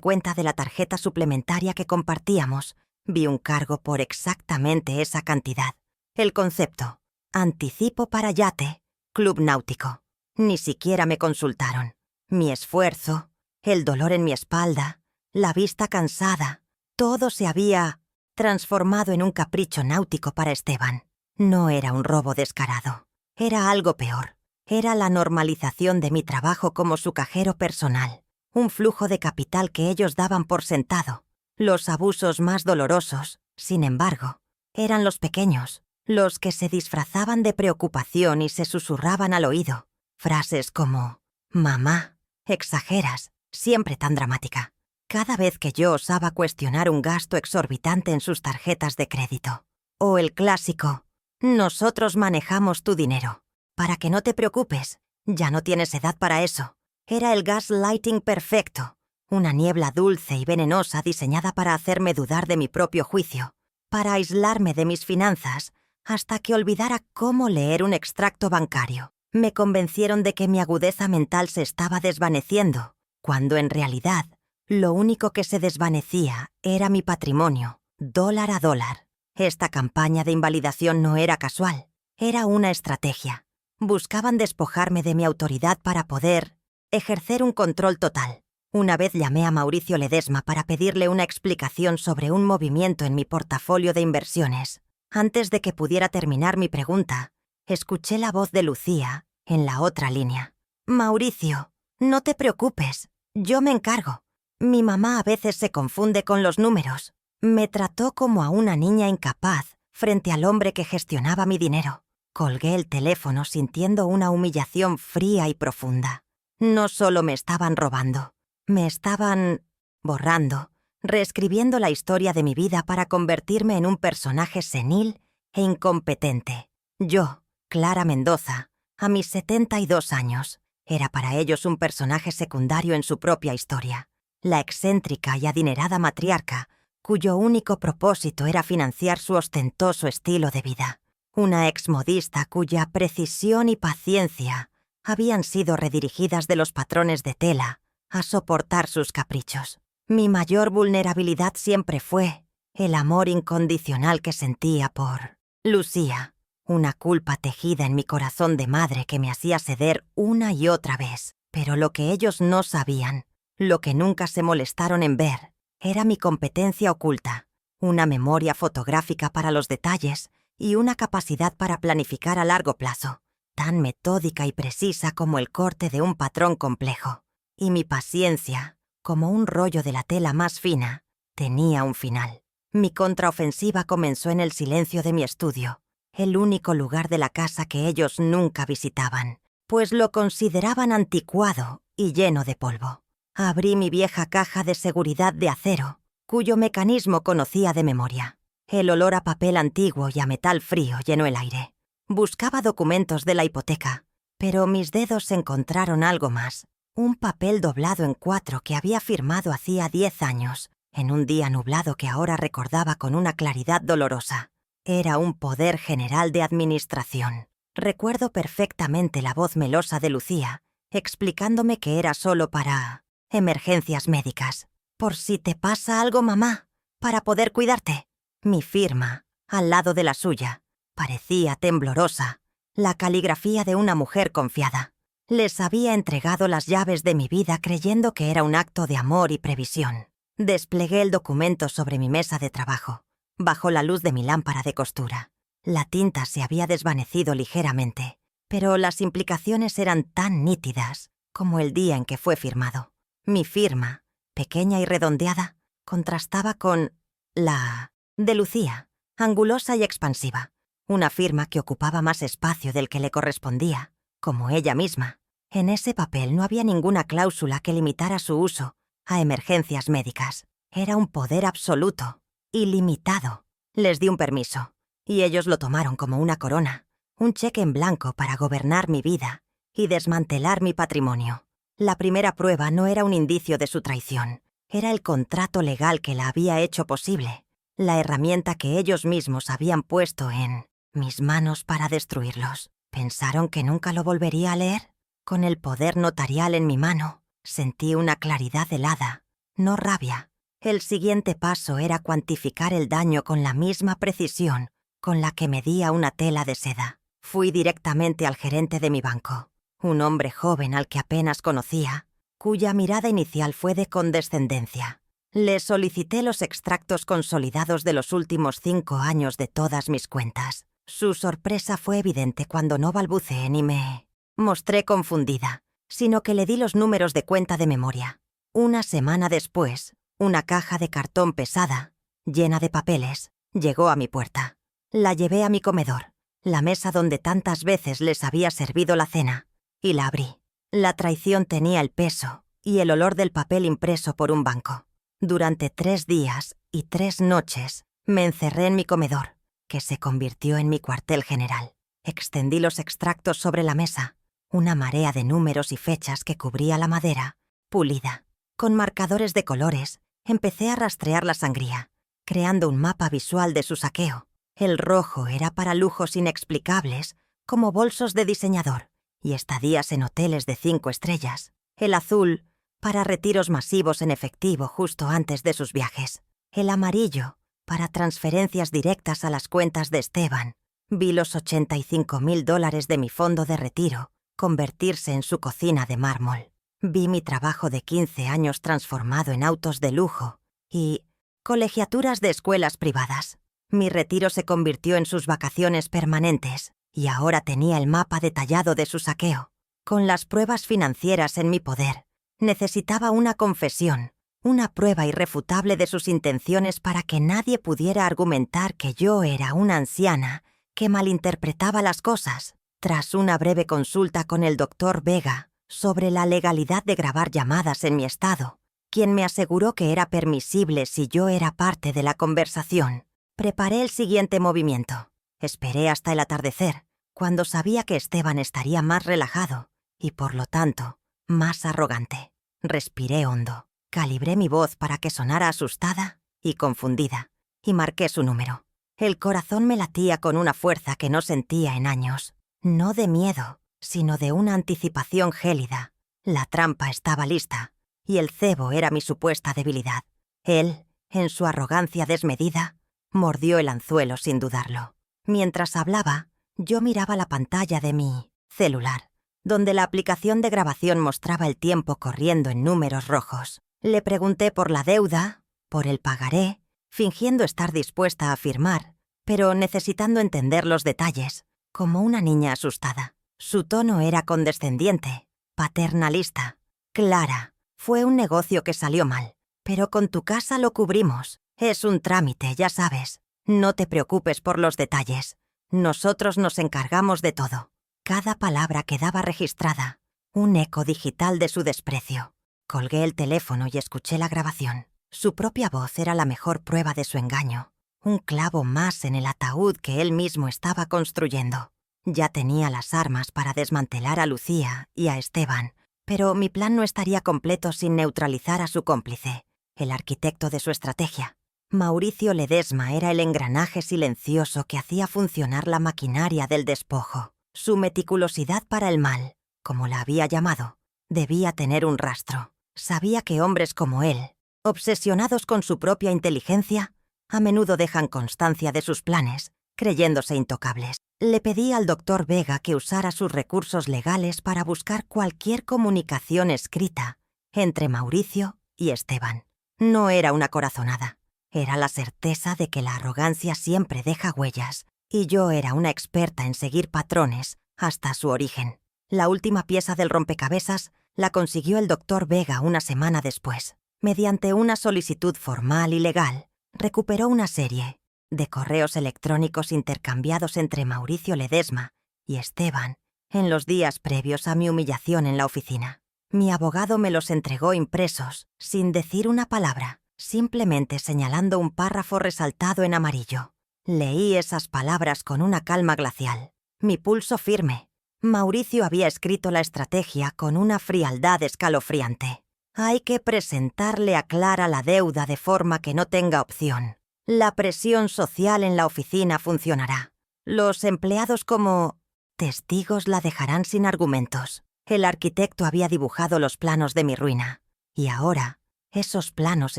cuenta de la tarjeta suplementaria que compartíamos, vi un cargo por exactamente esa cantidad. El concepto: anticipo para yate, club náutico. Ni siquiera me consultaron. Mi esfuerzo, el dolor en mi espalda, la vista cansada, todo se había transformado en un capricho náutico para Esteban. No era un robo descarado. Era algo peor. Era la normalización de mi trabajo como su cajero personal. Un flujo de capital que ellos daban por sentado. Los abusos más dolorosos, sin embargo, eran los pequeños, los que se disfrazaban de preocupación y se susurraban al oído. Frases como: «Mamá, exageras», siempre tan dramática. Cada vez que yo osaba cuestionar un gasto exorbitante en sus tarjetas de crédito. O el clásico: «Nosotros manejamos tu dinero. Para que no te preocupes, ya no tienes edad para eso». Era el gaslighting perfecto, una niebla dulce y venenosa diseñada para hacerme dudar de mi propio juicio, para aislarme de mis finanzas hasta que olvidara cómo leer un extracto bancario. Me convencieron de que mi agudeza mental se estaba desvaneciendo, cuando en realidad lo único que se desvanecía era mi patrimonio, dólar a dólar. Esta campaña de invalidación no era casual, era una estrategia. Buscaban despojarme de mi autoridad para poder ejercer un control total. Una vez llamé a Mauricio Ledesma para pedirle una explicación sobre un movimiento en mi portafolio de inversiones. Antes de que pudiera terminar mi pregunta, escuché la voz de Lucía en la otra línea. «Mauricio, no te preocupes, yo me encargo. Mi mamá a veces se confunde con los números». Me trató como a una niña incapaz frente al hombre que gestionaba mi dinero. Colgué el teléfono sintiendo una humillación fría y profunda. No solo me estaban robando, me estaban borrando, reescribiendo la historia de mi vida para convertirme en un personaje senil e incompetente. Yo, Clara Mendoza, a mis 72 años, era para ellos un personaje secundario en su propia historia. La excéntrica y adinerada matriarca, cuyo único propósito era financiar su ostentoso estilo de vida. Una exmodista cuya precisión y paciencia habían sido redirigidas de los patrones de tela a soportar sus caprichos. Mi mayor vulnerabilidad siempre fue el amor incondicional que sentía por Lucía, una culpa tejida en mi corazón de madre que me hacía ceder una y otra vez. Pero lo que ellos no sabían, lo que nunca se molestaron en ver, era mi competencia oculta, una memoria fotográfica para los detalles y una capacidad para planificar a largo plazo, tan metódica y precisa como el corte de un patrón complejo. Y mi paciencia, como un rollo de la tela más fina, tenía un final. Mi contraofensiva comenzó en el silencio de mi estudio, el único lugar de la casa que ellos nunca visitaban, pues lo consideraban anticuado y lleno de polvo. Abrí mi vieja caja de seguridad de acero, cuyo mecanismo conocía de memoria. El olor a papel antiguo y a metal frío llenó el aire. Buscaba documentos de la hipoteca, pero mis dedos encontraron algo más. Un papel doblado en 4 que había firmado hacía 10 años, en un día nublado que ahora recordaba con una claridad dolorosa. Era un poder general de administración. Recuerdo perfectamente la voz melosa de Lucía, explicándome que era solo para emergencias médicas. «Por si te pasa algo, mamá, para poder cuidarte». Mi firma, al lado de la suya, parecía temblorosa, la caligrafía de una mujer confiada. Les había entregado las llaves de mi vida creyendo que era un acto de amor y previsión. Desplegué el documento sobre mi mesa de trabajo, bajo la luz de mi lámpara de costura. La tinta se había desvanecido ligeramente, pero las implicaciones eran tan nítidas como el día en que fue firmado. Mi firma, pequeña y redondeada, contrastaba con la de Lucía, angulosa y expansiva, una firma que ocupaba más espacio del que le correspondía, como ella misma. En ese papel no había ninguna cláusula que limitara su uso a emergencias médicas. Era un poder absoluto, ilimitado. Les di un permiso, y ellos lo tomaron como una corona, un cheque en blanco para gobernar mi vida y desmantelar mi patrimonio. La primera prueba no era un indicio de su traición, era el contrato legal que la había hecho posible, la herramienta que ellos mismos habían puesto en mis manos para destruirlos. ¿Pensaron que nunca lo volvería a leer? Con el poder notarial en mi mano, sentí una claridad helada, no rabia. El siguiente paso era cuantificar el daño con la misma precisión con la que medía una tela de seda. Fui directamente al gerente de mi banco, un hombre joven al que apenas conocía, cuya mirada inicial fue de condescendencia. Le solicité los extractos consolidados de los últimos 5 años de todas mis cuentas. Su sorpresa fue evidente cuando no balbuceé ni me mostré confundida, sino que le di los números de cuenta de memoria. Una semana después, una caja de cartón pesada, llena de papeles, llegó a mi puerta. La llevé a mi comedor, la mesa donde tantas veces les había servido la cena, y la abrí. La traición tenía el peso y el olor del papel impreso por un banco. Durante 3 días y 3 noches me encerré en mi comedor, que se convirtió en mi cuartel general. Extendí los extractos sobre la mesa, una marea de números y fechas que cubría la madera, pulida. Con marcadores de colores, empecé a rastrear la sangría, creando un mapa visual de su saqueo. El rojo era para lujos inexplicables, como bolsos de diseñador, y estadías en hoteles de 5 estrellas. El azul, para retiros masivos en efectivo justo antes de sus viajes. El amarillo, para transferencias directas a las cuentas de Esteban. Vi los $85,000 de mi fondo de retiro convertirse en su cocina de mármol. Vi mi trabajo de 15 años transformado en autos de lujo y colegiaturas de escuelas privadas. Mi retiro se convirtió en sus vacaciones permanentes y ahora tenía el mapa detallado de su saqueo. Con las pruebas financieras en mi poder, necesitaba una confesión, una prueba irrefutable de sus intenciones para que nadie pudiera argumentar que yo era una anciana que malinterpretaba las cosas. Tras una breve consulta con el doctor Vega sobre la legalidad de grabar llamadas en mi estado, quien me aseguró que era permisible si yo era parte de la conversación, preparé el siguiente movimiento. Esperé hasta el atardecer, cuando sabía que Esteban estaría más relajado y, por lo tanto, más arrogante. Respiré hondo, calibré mi voz para que sonara asustada y confundida, y marqué su número. El corazón me latía con una fuerza que no sentía en años. No de miedo, sino de una anticipación gélida. La trampa estaba lista, y el cebo era mi supuesta debilidad. Él, en su arrogancia desmedida, mordió el anzuelo sin dudarlo. Mientras hablaba, yo miraba la pantalla de mi celular, donde la aplicación de grabación mostraba el tiempo corriendo en números rojos. Le pregunté por la deuda, por el pagaré, fingiendo estar dispuesta a firmar, pero necesitando entender los detalles, como una niña asustada. Su tono era condescendiente, paternalista. Clara, fue un negocio que salió mal, pero con tu casa lo cubrimos. Es un trámite, ya sabes. No te preocupes por los detalles. Nosotros nos encargamos de todo. Cada palabra quedaba registrada, un eco digital de su desprecio. Colgué el teléfono y escuché la grabación. Su propia voz era la mejor prueba de su engaño, un clavo más en el ataúd que él mismo estaba construyendo. Ya tenía las armas para desmantelar a Lucía y a Esteban, pero mi plan no estaría completo sin neutralizar a su cómplice, el arquitecto de su estrategia. Mauricio Ledesma era el engranaje silencioso que hacía funcionar la maquinaria del despojo. Su meticulosidad para el mal, como la había llamado, debía tener un rastro. Sabía que hombres como él, obsesionados con su propia inteligencia, a menudo dejan constancia de sus planes, creyéndose intocables. Le pedí al doctor Vega que usara sus recursos legales para buscar cualquier comunicación escrita entre Mauricio y Esteban. No era una corazonada, era la certeza de que la arrogancia siempre deja huellas y yo era una experta en seguir patrones hasta su origen. La última pieza del rompecabezas la consiguió el doctor Vega una semana después. Mediante una solicitud formal y legal, recuperó una serie de correos electrónicos intercambiados entre Mauricio Ledesma y Esteban en los días previos a mi humillación en la oficina. Mi abogado me los entregó impresos, sin decir una palabra, simplemente señalando un párrafo resaltado en amarillo. Leí esas palabras con una calma glacial, mi pulso firme. Mauricio había escrito la estrategia con una frialdad escalofriante. Hay que presentarle a Clara la deuda de forma que no tenga opción. La presión social en la oficina funcionará. Los empleados como testigos la dejarán sin argumentos. El arquitecto había dibujado los planos de mi ruina. Y ahora, esos planos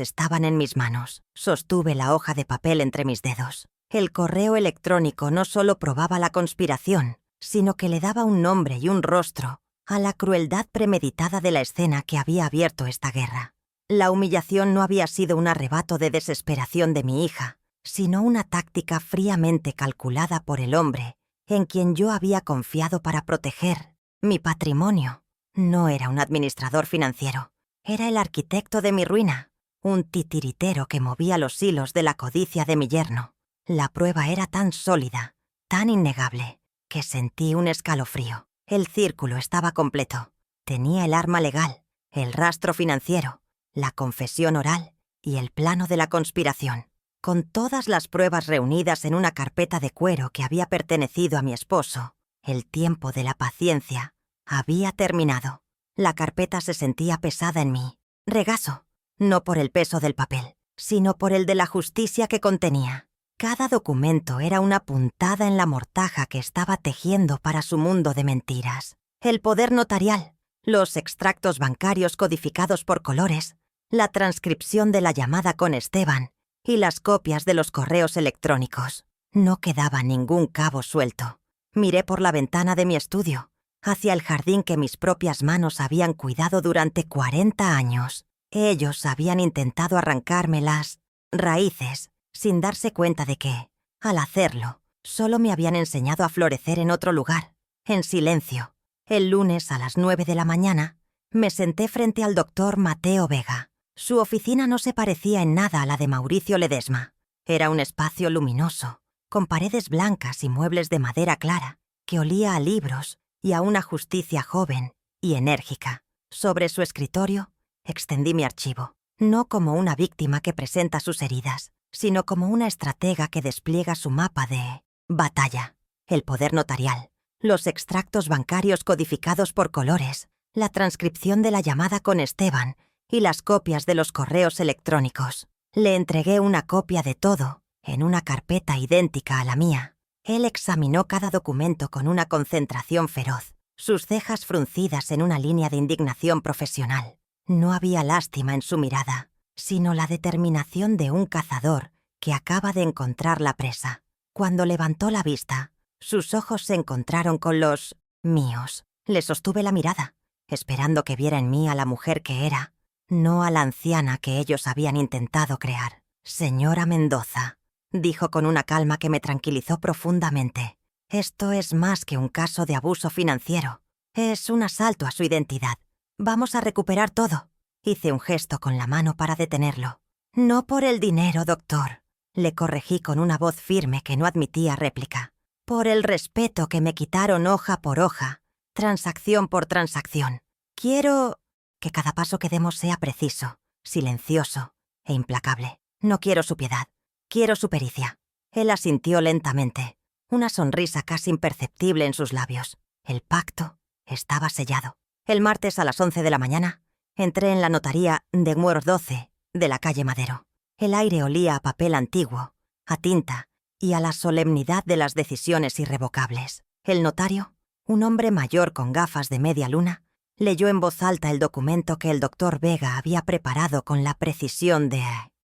estaban en mis manos. Sostuve la hoja de papel entre mis dedos. El correo electrónico no solo probaba la conspiración, sino que le daba un nombre y un rostro a la crueldad premeditada de la escena que había abierto esta guerra. La humillación no había sido un arrebato de desesperación de mi hija, sino una táctica fríamente calculada por el hombre en quien yo había confiado para proteger mi patrimonio. No era un administrador financiero, era el arquitecto de mi ruina, un titiritero que movía los hilos de la codicia de mi yerno. La prueba era tan sólida, tan innegable, que sentí un escalofrío. El círculo estaba completo. Tenía el arma legal, el rastro financiero, la confesión oral y el plano de la conspiración. Con todas las pruebas reunidas en una carpeta de cuero que había pertenecido a mi esposo, el tiempo de la paciencia había terminado. La carpeta se sentía pesada en mí. Regazo, no por el peso del papel, sino por el de la justicia que contenía. Cada documento era una puntada en la mortaja que estaba tejiendo para su mundo de mentiras. El poder notarial, los extractos bancarios codificados por colores, la transcripción de la llamada con Esteban y las copias de los correos electrónicos. No quedaba ningún cabo suelto. Miré por la ventana de mi estudio, hacia el jardín que mis propias manos habían cuidado durante 40 años. Ellos habían intentado arrancarme las raíces, sin darse cuenta de que, al hacerlo, solo me habían enseñado a florecer en otro lugar, en silencio. El lunes a las 9 de la mañana, me senté frente al doctor Mateo Vega. Su oficina no se parecía en nada a la de Mauricio Ledesma. Era un espacio luminoso, con paredes blancas y muebles de madera clara, que olía a libros y a una justicia joven y enérgica. Sobre su escritorio, extendí mi archivo, no como una víctima que presenta sus heridas, sino como una estratega que despliega su mapa de batalla. El poder notarial, los extractos bancarios codificados por colores, la transcripción de la llamada con Esteban y las copias de los correos electrónicos. Le entregué una copia de todo, en una carpeta idéntica a la mía. Él examinó cada documento con una concentración feroz, sus cejas fruncidas en una línea de indignación profesional. No había lástima en su mirada, sino la determinación de un cazador que acaba de encontrar la presa. Cuando levantó la vista, sus ojos se encontraron con los míos. Le sostuve la mirada, esperando que viera en mí a la mujer que era, no a la anciana que ellos habían intentado crear. «Señora Mendoza», dijo con una calma que me tranquilizó profundamente, «esto es más que un caso de abuso financiero. Es un asalto a su identidad. Vamos a recuperar todo». Hice un gesto con la mano para detenerlo. «No por el dinero, doctor», le corregí con una voz firme que no admitía réplica. «Por el respeto que me quitaron hoja por hoja, transacción por transacción. Quiero que cada paso que demos sea preciso, silencioso e implacable. No quiero su piedad, quiero su pericia». Él asintió lentamente, una sonrisa casi imperceptible en sus labios. El pacto estaba sellado. El martes a las 11 de la mañana, entré en la notaría de Muros 12 de la calle Madero. El aire olía a papel antiguo, a tinta y a la solemnidad de las decisiones irrevocables. El notario, un hombre mayor con gafas de media luna, leyó en voz alta el documento que el doctor Vega había preparado con la precisión de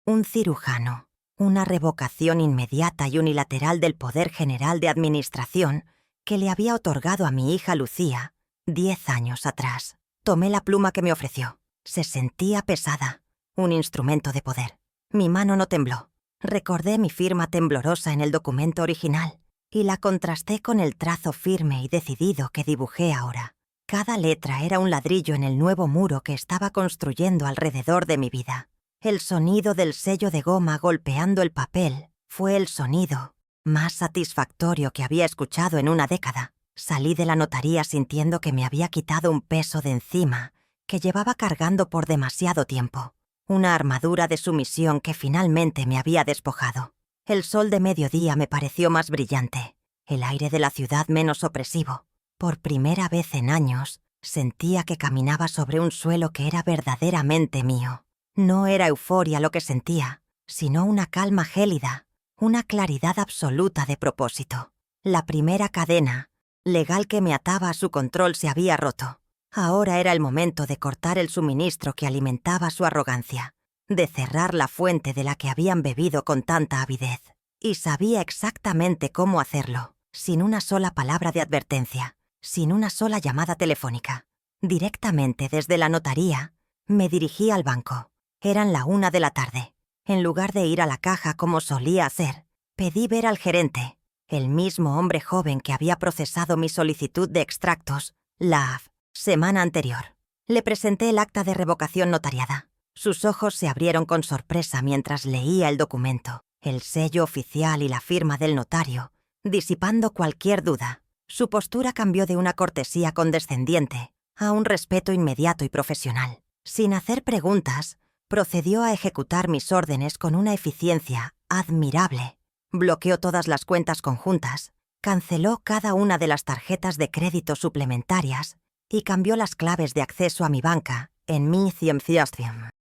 un cirujano. Una revocación inmediata y unilateral del poder general de administración que le había otorgado a mi hija Lucía 10 años atrás. Tomé la pluma que me ofreció. Se sentía pesada, un instrumento de poder. Mi mano no tembló. Recordé mi firma temblorosa en el documento original y la contrasté con el trazo firme y decidido que dibujé ahora. Cada letra era un ladrillo en el nuevo muro que estaba construyendo alrededor de mi vida. El sonido del sello de goma golpeando el papel fue el sonido más satisfactorio que había escuchado en una década. Salí de la notaría sintiendo que me había quitado un peso de encima que llevaba cargando por demasiado tiempo. Una armadura de sumisión que finalmente me había despojado. El sol de mediodía me pareció más brillante, el aire de la ciudad menos opresivo. Por primera vez en años, sentía que caminaba sobre un suelo que era verdaderamente mío. No era euforia lo que sentía, sino una calma gélida, una claridad absoluta de propósito. La primera cadena legal que me ataba a su control se había roto. Ahora era el momento de cortar el suministro que alimentaba su arrogancia, de cerrar la fuente de la que habían bebido con tanta avidez. Y sabía exactamente cómo hacerlo, sin una sola palabra de advertencia, sin una sola llamada telefónica. Directamente desde la notaría, me dirigí al banco. Eran la 1 de la tarde. En lugar de ir a la caja como solía hacer, pedí ver al gerente, el mismo hombre joven que había procesado mi solicitud de extractos la semana anterior. Le presenté el acta de revocación notariada. Sus ojos se abrieron con sorpresa mientras leía el documento, el sello oficial y la firma del notario, disipando cualquier duda. Su postura cambió de una cortesía condescendiente a un respeto inmediato y profesional. Sin hacer preguntas, procedió a ejecutar mis órdenes con una eficiencia admirable. Bloqueó todas las cuentas conjuntas, canceló cada una de las tarjetas de crédito suplementarias y cambió las claves de acceso a mi banca en mi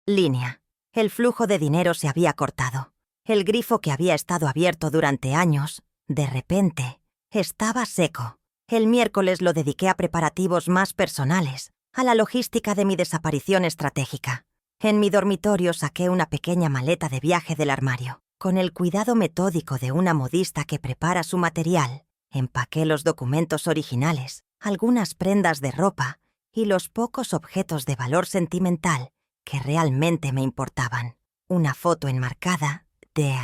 línea. El flujo de dinero se había cortado. El grifo que había estado abierto durante años, de repente, estaba seco. El miércoles lo dediqué a preparativos más personales, a la logística de mi desaparición estratégica. En mi dormitorio saqué una pequeña maleta de viaje del armario. Con el cuidado metódico de una modista que prepara su material, empaqué los documentos originales, algunas prendas de ropa y los pocos objetos de valor sentimental que realmente me importaban. Una foto enmarcada de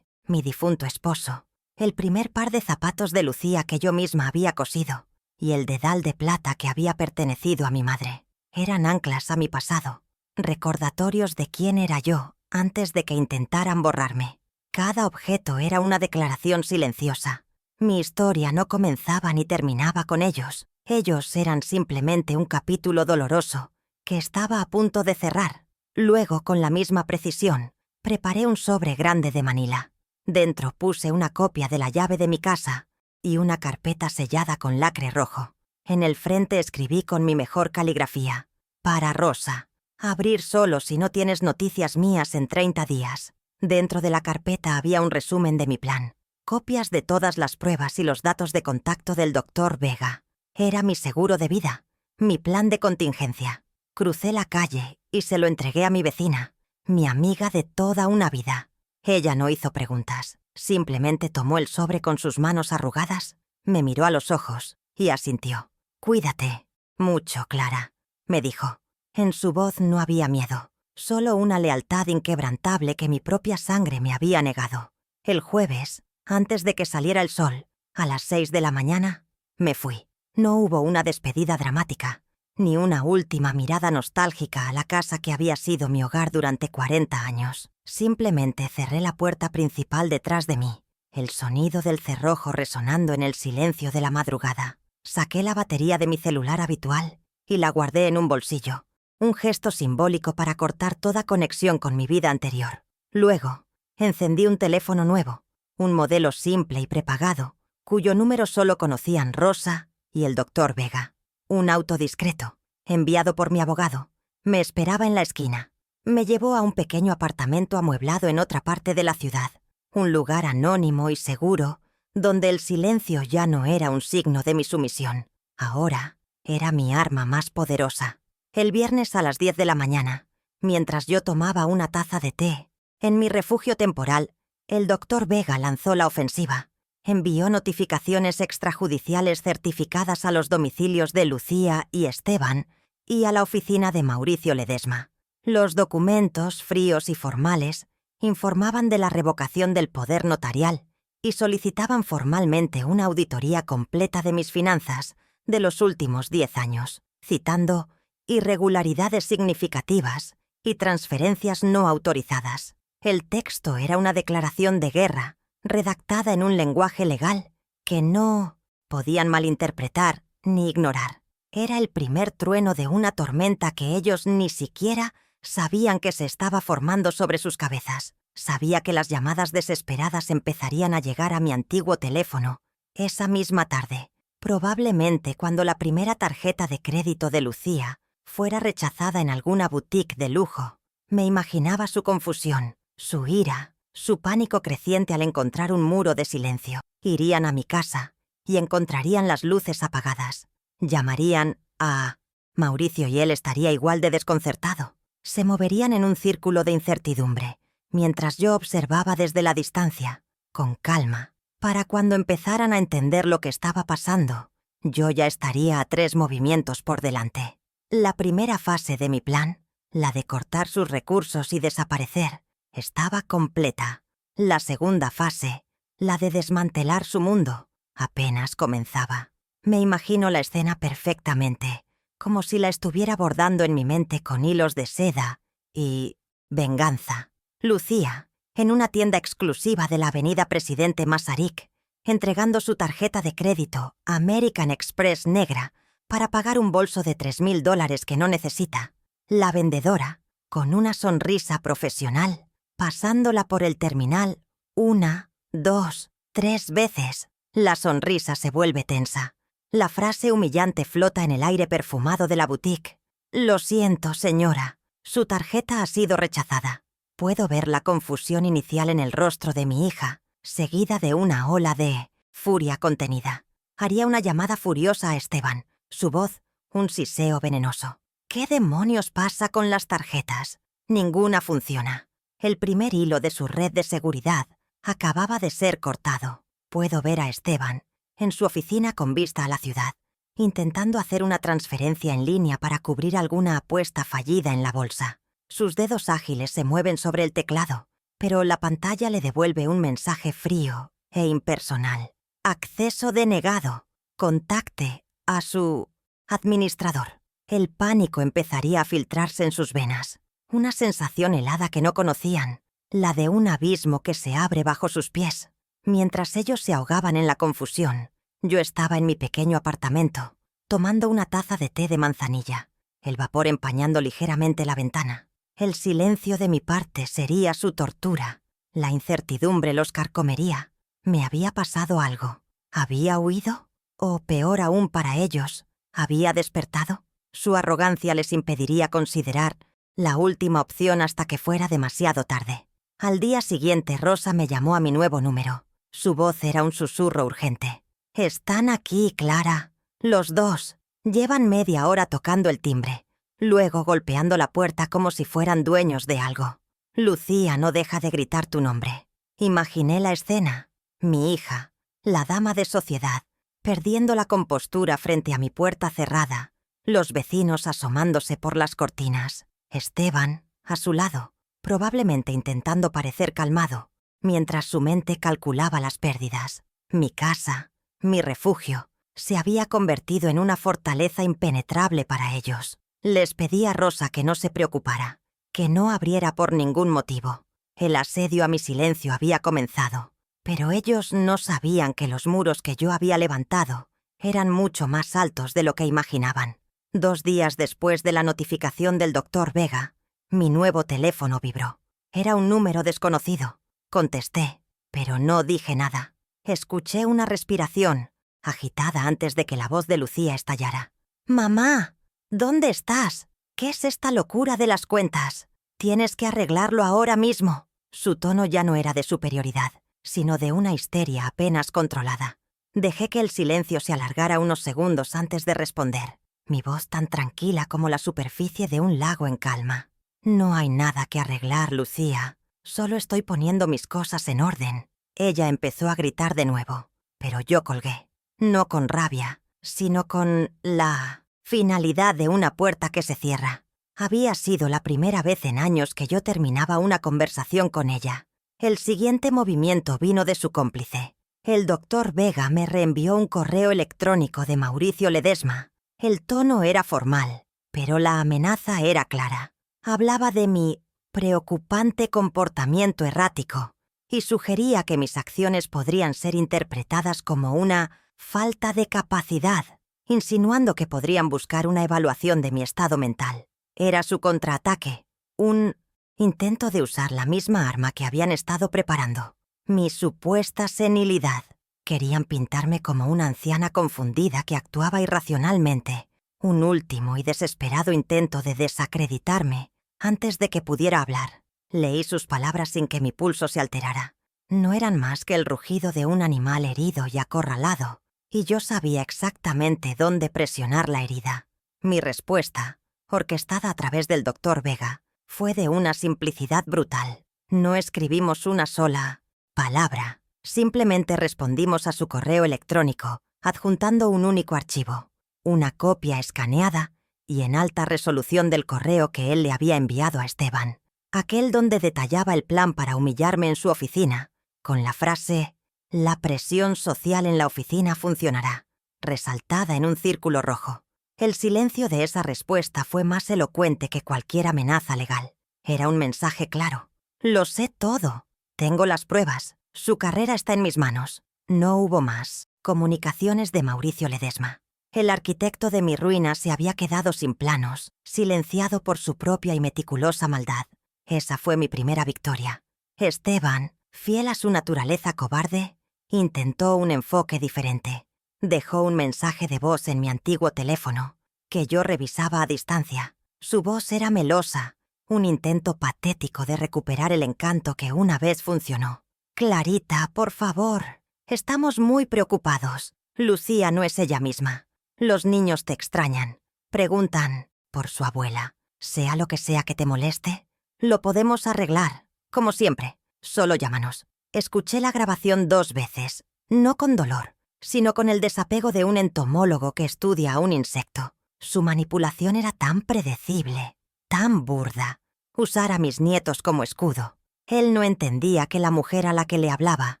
mi difunto esposo, el primer par de zapatos de Lucía que yo misma había cosido y el dedal de plata que había pertenecido a mi madre. Eran anclas a mi pasado, recordatorios de quién era yo antes de que intentaran borrarme. Cada objeto era una declaración silenciosa. Mi historia no comenzaba ni terminaba con ellos. Ellos eran simplemente un capítulo doloroso que estaba a punto de cerrar. Luego, con la misma precisión, preparé un sobre grande de Manila. Dentro puse una copia de la llave de mi casa y una carpeta sellada con lacre rojo. En el frente escribí con mi mejor caligrafía: para Rosa. Abrir solo si no tienes noticias mías en 30 días. Dentro de la carpeta había un resumen de mi plan, copias de todas las pruebas y los datos de contacto del Dr. Vega. Era mi seguro de vida, mi plan de contingencia. Crucé la calle y se lo entregué a mi vecina, mi amiga de toda una vida. Ella no hizo preguntas, simplemente tomó el sobre con sus manos arrugadas, me miró a los ojos y asintió. «Cuídate mucho, Clara», me dijo. En su voz no había miedo, solo una lealtad inquebrantable que mi propia sangre me había negado. El jueves, antes de que saliera el sol, a las 6 de la mañana, me fui. No hubo una despedida dramática, ni una última mirada nostálgica a la casa que había sido mi hogar durante 40 años. Simplemente cerré la puerta principal detrás de mí, el sonido del cerrojo resonando en el silencio de la madrugada. Saqué la batería de mi celular habitual y la guardé en un bolsillo, un gesto simbólico para cortar toda conexión con mi vida anterior. Luego, encendí un teléfono nuevo, un modelo simple y prepagado, cuyo número solo conocían Rosa y el Dr. Vega. Un auto discreto, enviado por mi abogado, me esperaba en la esquina. Me llevó a un pequeño apartamento amueblado en otra parte de la ciudad, un lugar anónimo y seguro, donde el silencio ya no era un signo de mi sumisión. Ahora era mi arma más poderosa. El viernes a las 10 de la mañana, mientras yo tomaba una taza de té, en mi refugio temporal, el Dr. Vega lanzó la ofensiva. Envió notificaciones extrajudiciales certificadas a los domicilios de Lucía y Esteban y a la oficina de Mauricio Ledesma. Los documentos, fríos y formales, informaban de la revocación del poder notarial y solicitaban formalmente una auditoría completa de mis finanzas de los últimos 10 años, citando irregularidades significativas y transferencias no autorizadas. El texto era una declaración de guerra, redactada en un lenguaje legal que no podían malinterpretar ni ignorar. Era el primer trueno de una tormenta que ellos ni siquiera sabían que se estaba formando sobre sus cabezas. Sabía que las llamadas desesperadas empezarían a llegar a mi antiguo teléfono esa misma tarde, probablemente cuando la primera tarjeta de crédito de Lucía fuera rechazada en alguna boutique de lujo. Me imaginaba su confusión, su ira, su pánico creciente al encontrar un muro de silencio. Irían a mi casa y encontrarían las luces apagadas. Llamarían a Mauricio y él estaría igual de desconcertado. Se moverían en un círculo de incertidumbre, mientras yo observaba desde la distancia, con calma. Para cuando empezaran a entender lo que estaba pasando, yo ya estaría a 3 movimientos por delante. La primera fase de mi plan, la de cortar sus recursos y desaparecer, estaba completa. La segunda fase, la de desmantelar su mundo, apenas comenzaba. Me imagino la escena perfectamente, como si la estuviera bordando en mi mente con hilos de seda y venganza. Lucía, en una tienda exclusiva de la avenida Presidente Masaryk, entregando su tarjeta de crédito American Express negra para pagar un bolso de $3,000 que no necesita. La vendedora, con una sonrisa profesional, pasándola por el terminal 1, 2, 3 veces. La sonrisa se vuelve tensa. La frase humillante flota en el aire perfumado de la boutique. Lo siento, señora. Su tarjeta ha sido rechazada. Puedo ver la confusión inicial en el rostro de mi hija, seguida de una ola de furia contenida. Haría una llamada furiosa a Esteban, su voz un siseo venenoso. ¿Qué demonios pasa con las tarjetas? Ninguna funciona. El primer hilo de su red de seguridad acababa de ser cortado. Puedo ver a Esteban, en su oficina con vista a la ciudad, intentando hacer una transferencia en línea para cubrir alguna apuesta fallida en la bolsa. Sus dedos ágiles se mueven sobre el teclado, pero la pantalla le devuelve un mensaje frío e impersonal. Acceso denegado. Contacte a su administrador. El pánico empezaría a filtrarse en sus venas. Una sensación helada que no conocían, la de un abismo que se abre bajo sus pies. Mientras ellos se ahogaban en la confusión, yo estaba en mi pequeño apartamento, tomando una taza de té de manzanilla, el vapor empañando ligeramente la ventana. El silencio de mi parte sería su tortura. La incertidumbre los carcomería. ¿Me había pasado algo? ¿Había huido? O peor aún para ellos, ¿había despertado? Su arrogancia les impediría considerar la última opción hasta que fuera demasiado tarde. Al día siguiente, Rosa me llamó a mi nuevo número. Su voz era un susurro urgente. «Están aquí, Clara. Los dos. Llevan media hora tocando el timbre, luego golpeando la puerta como si fueran dueños de algo. Lucía no deja de gritar tu nombre». Imaginé la escena. Mi hija, la dama de sociedad, perdiendo la compostura frente a mi puerta cerrada, los vecinos asomándose por las cortinas, Esteban, a su lado, probablemente intentando parecer calmado, mientras su mente calculaba las pérdidas. Mi casa, mi refugio, se había convertido en una fortaleza impenetrable para ellos. Les pedí a Rosa que no se preocupara, que no abriera por ningún motivo. El asedio a mi silencio había comenzado, pero ellos no sabían que los muros que yo había levantado eran mucho más altos de lo que imaginaban. 2 días después de la notificación del Dr. Vega, mi nuevo teléfono vibró. Era un número desconocido. Contesté, pero no dije nada. Escuché una respiración, agitada antes de que la voz de Lucía estallara. «Mamá, ¿dónde estás? ¿Qué es esta locura de las cuentas? Tienes que arreglarlo ahora mismo». Su tono ya no era de superioridad, sino de una histeria apenas controlada. Dejé que el silencio se alargara unos segundos antes de responder, mi voz tan tranquila como la superficie de un lago en calma. «No hay nada que arreglar, Lucía. Solo estoy poniendo mis cosas en orden». Ella empezó a gritar de nuevo, pero yo colgué. No con rabia, sino con la finalidad de una puerta que se cierra. Había sido la primera vez en años que yo terminaba una conversación con ella. El siguiente movimiento vino de su cómplice. El doctor Vega me reenvió un correo electrónico de Mauricio Ledesma. El tono era formal, pero la amenaza era clara. Hablaba de mi preocupante comportamiento errático y sugería que mis acciones podrían ser interpretadas como una falta de capacidad, insinuando que podrían buscar una evaluación de mi estado mental. Era su contraataque, un intento de usar la misma arma que habían estado preparando. Mi supuesta senilidad. Querían pintarme como una anciana confundida que actuaba irracionalmente. Un último y desesperado intento de desacreditarme antes de que pudiera hablar. Leí sus palabras sin que mi pulso se alterara. No eran más que el rugido de un animal herido y acorralado, y yo sabía exactamente dónde presionar la herida. Mi respuesta, orquestada a través del doctor Vega, fue de una simplicidad brutal. No escribimos una sola palabra. Simplemente respondimos a su correo electrónico, adjuntando un único archivo, una copia escaneada y en alta resolución del correo que él le había enviado a Esteban, aquel donde detallaba el plan para humillarme en su oficina, con la frase «La presión social en la oficina funcionará», resaltada en un círculo rojo. El silencio de esa respuesta fue más elocuente que cualquier amenaza legal. Era un mensaje claro. «Lo sé todo. Tengo las pruebas. Su carrera está en mis manos». No hubo más comunicaciones de Mauricio Ledesma. El arquitecto de mi ruina se había quedado sin planos, silenciado por su propia y meticulosa maldad. Esa fue mi primera victoria. Esteban, fiel a su naturaleza cobarde, intentó un enfoque diferente. Dejó un mensaje de voz en mi antiguo teléfono, que yo revisaba a distancia. Su voz era melosa, un intento patético de recuperar el encanto que una vez funcionó. «Clarita, por favor. Estamos muy preocupados. Lucía no es ella misma. Los niños te extrañan. Preguntan por su abuela. Sea lo que sea que te moleste, lo podemos arreglar, como siempre. Solo llámanos». Escuché la grabación 2 veces, no con dolor, sino con el desapego de un entomólogo que estudia a un insecto. Su manipulación era tan predecible, tan burda. Usar a mis nietos como escudo. Él no entendía que la mujer a la que le hablaba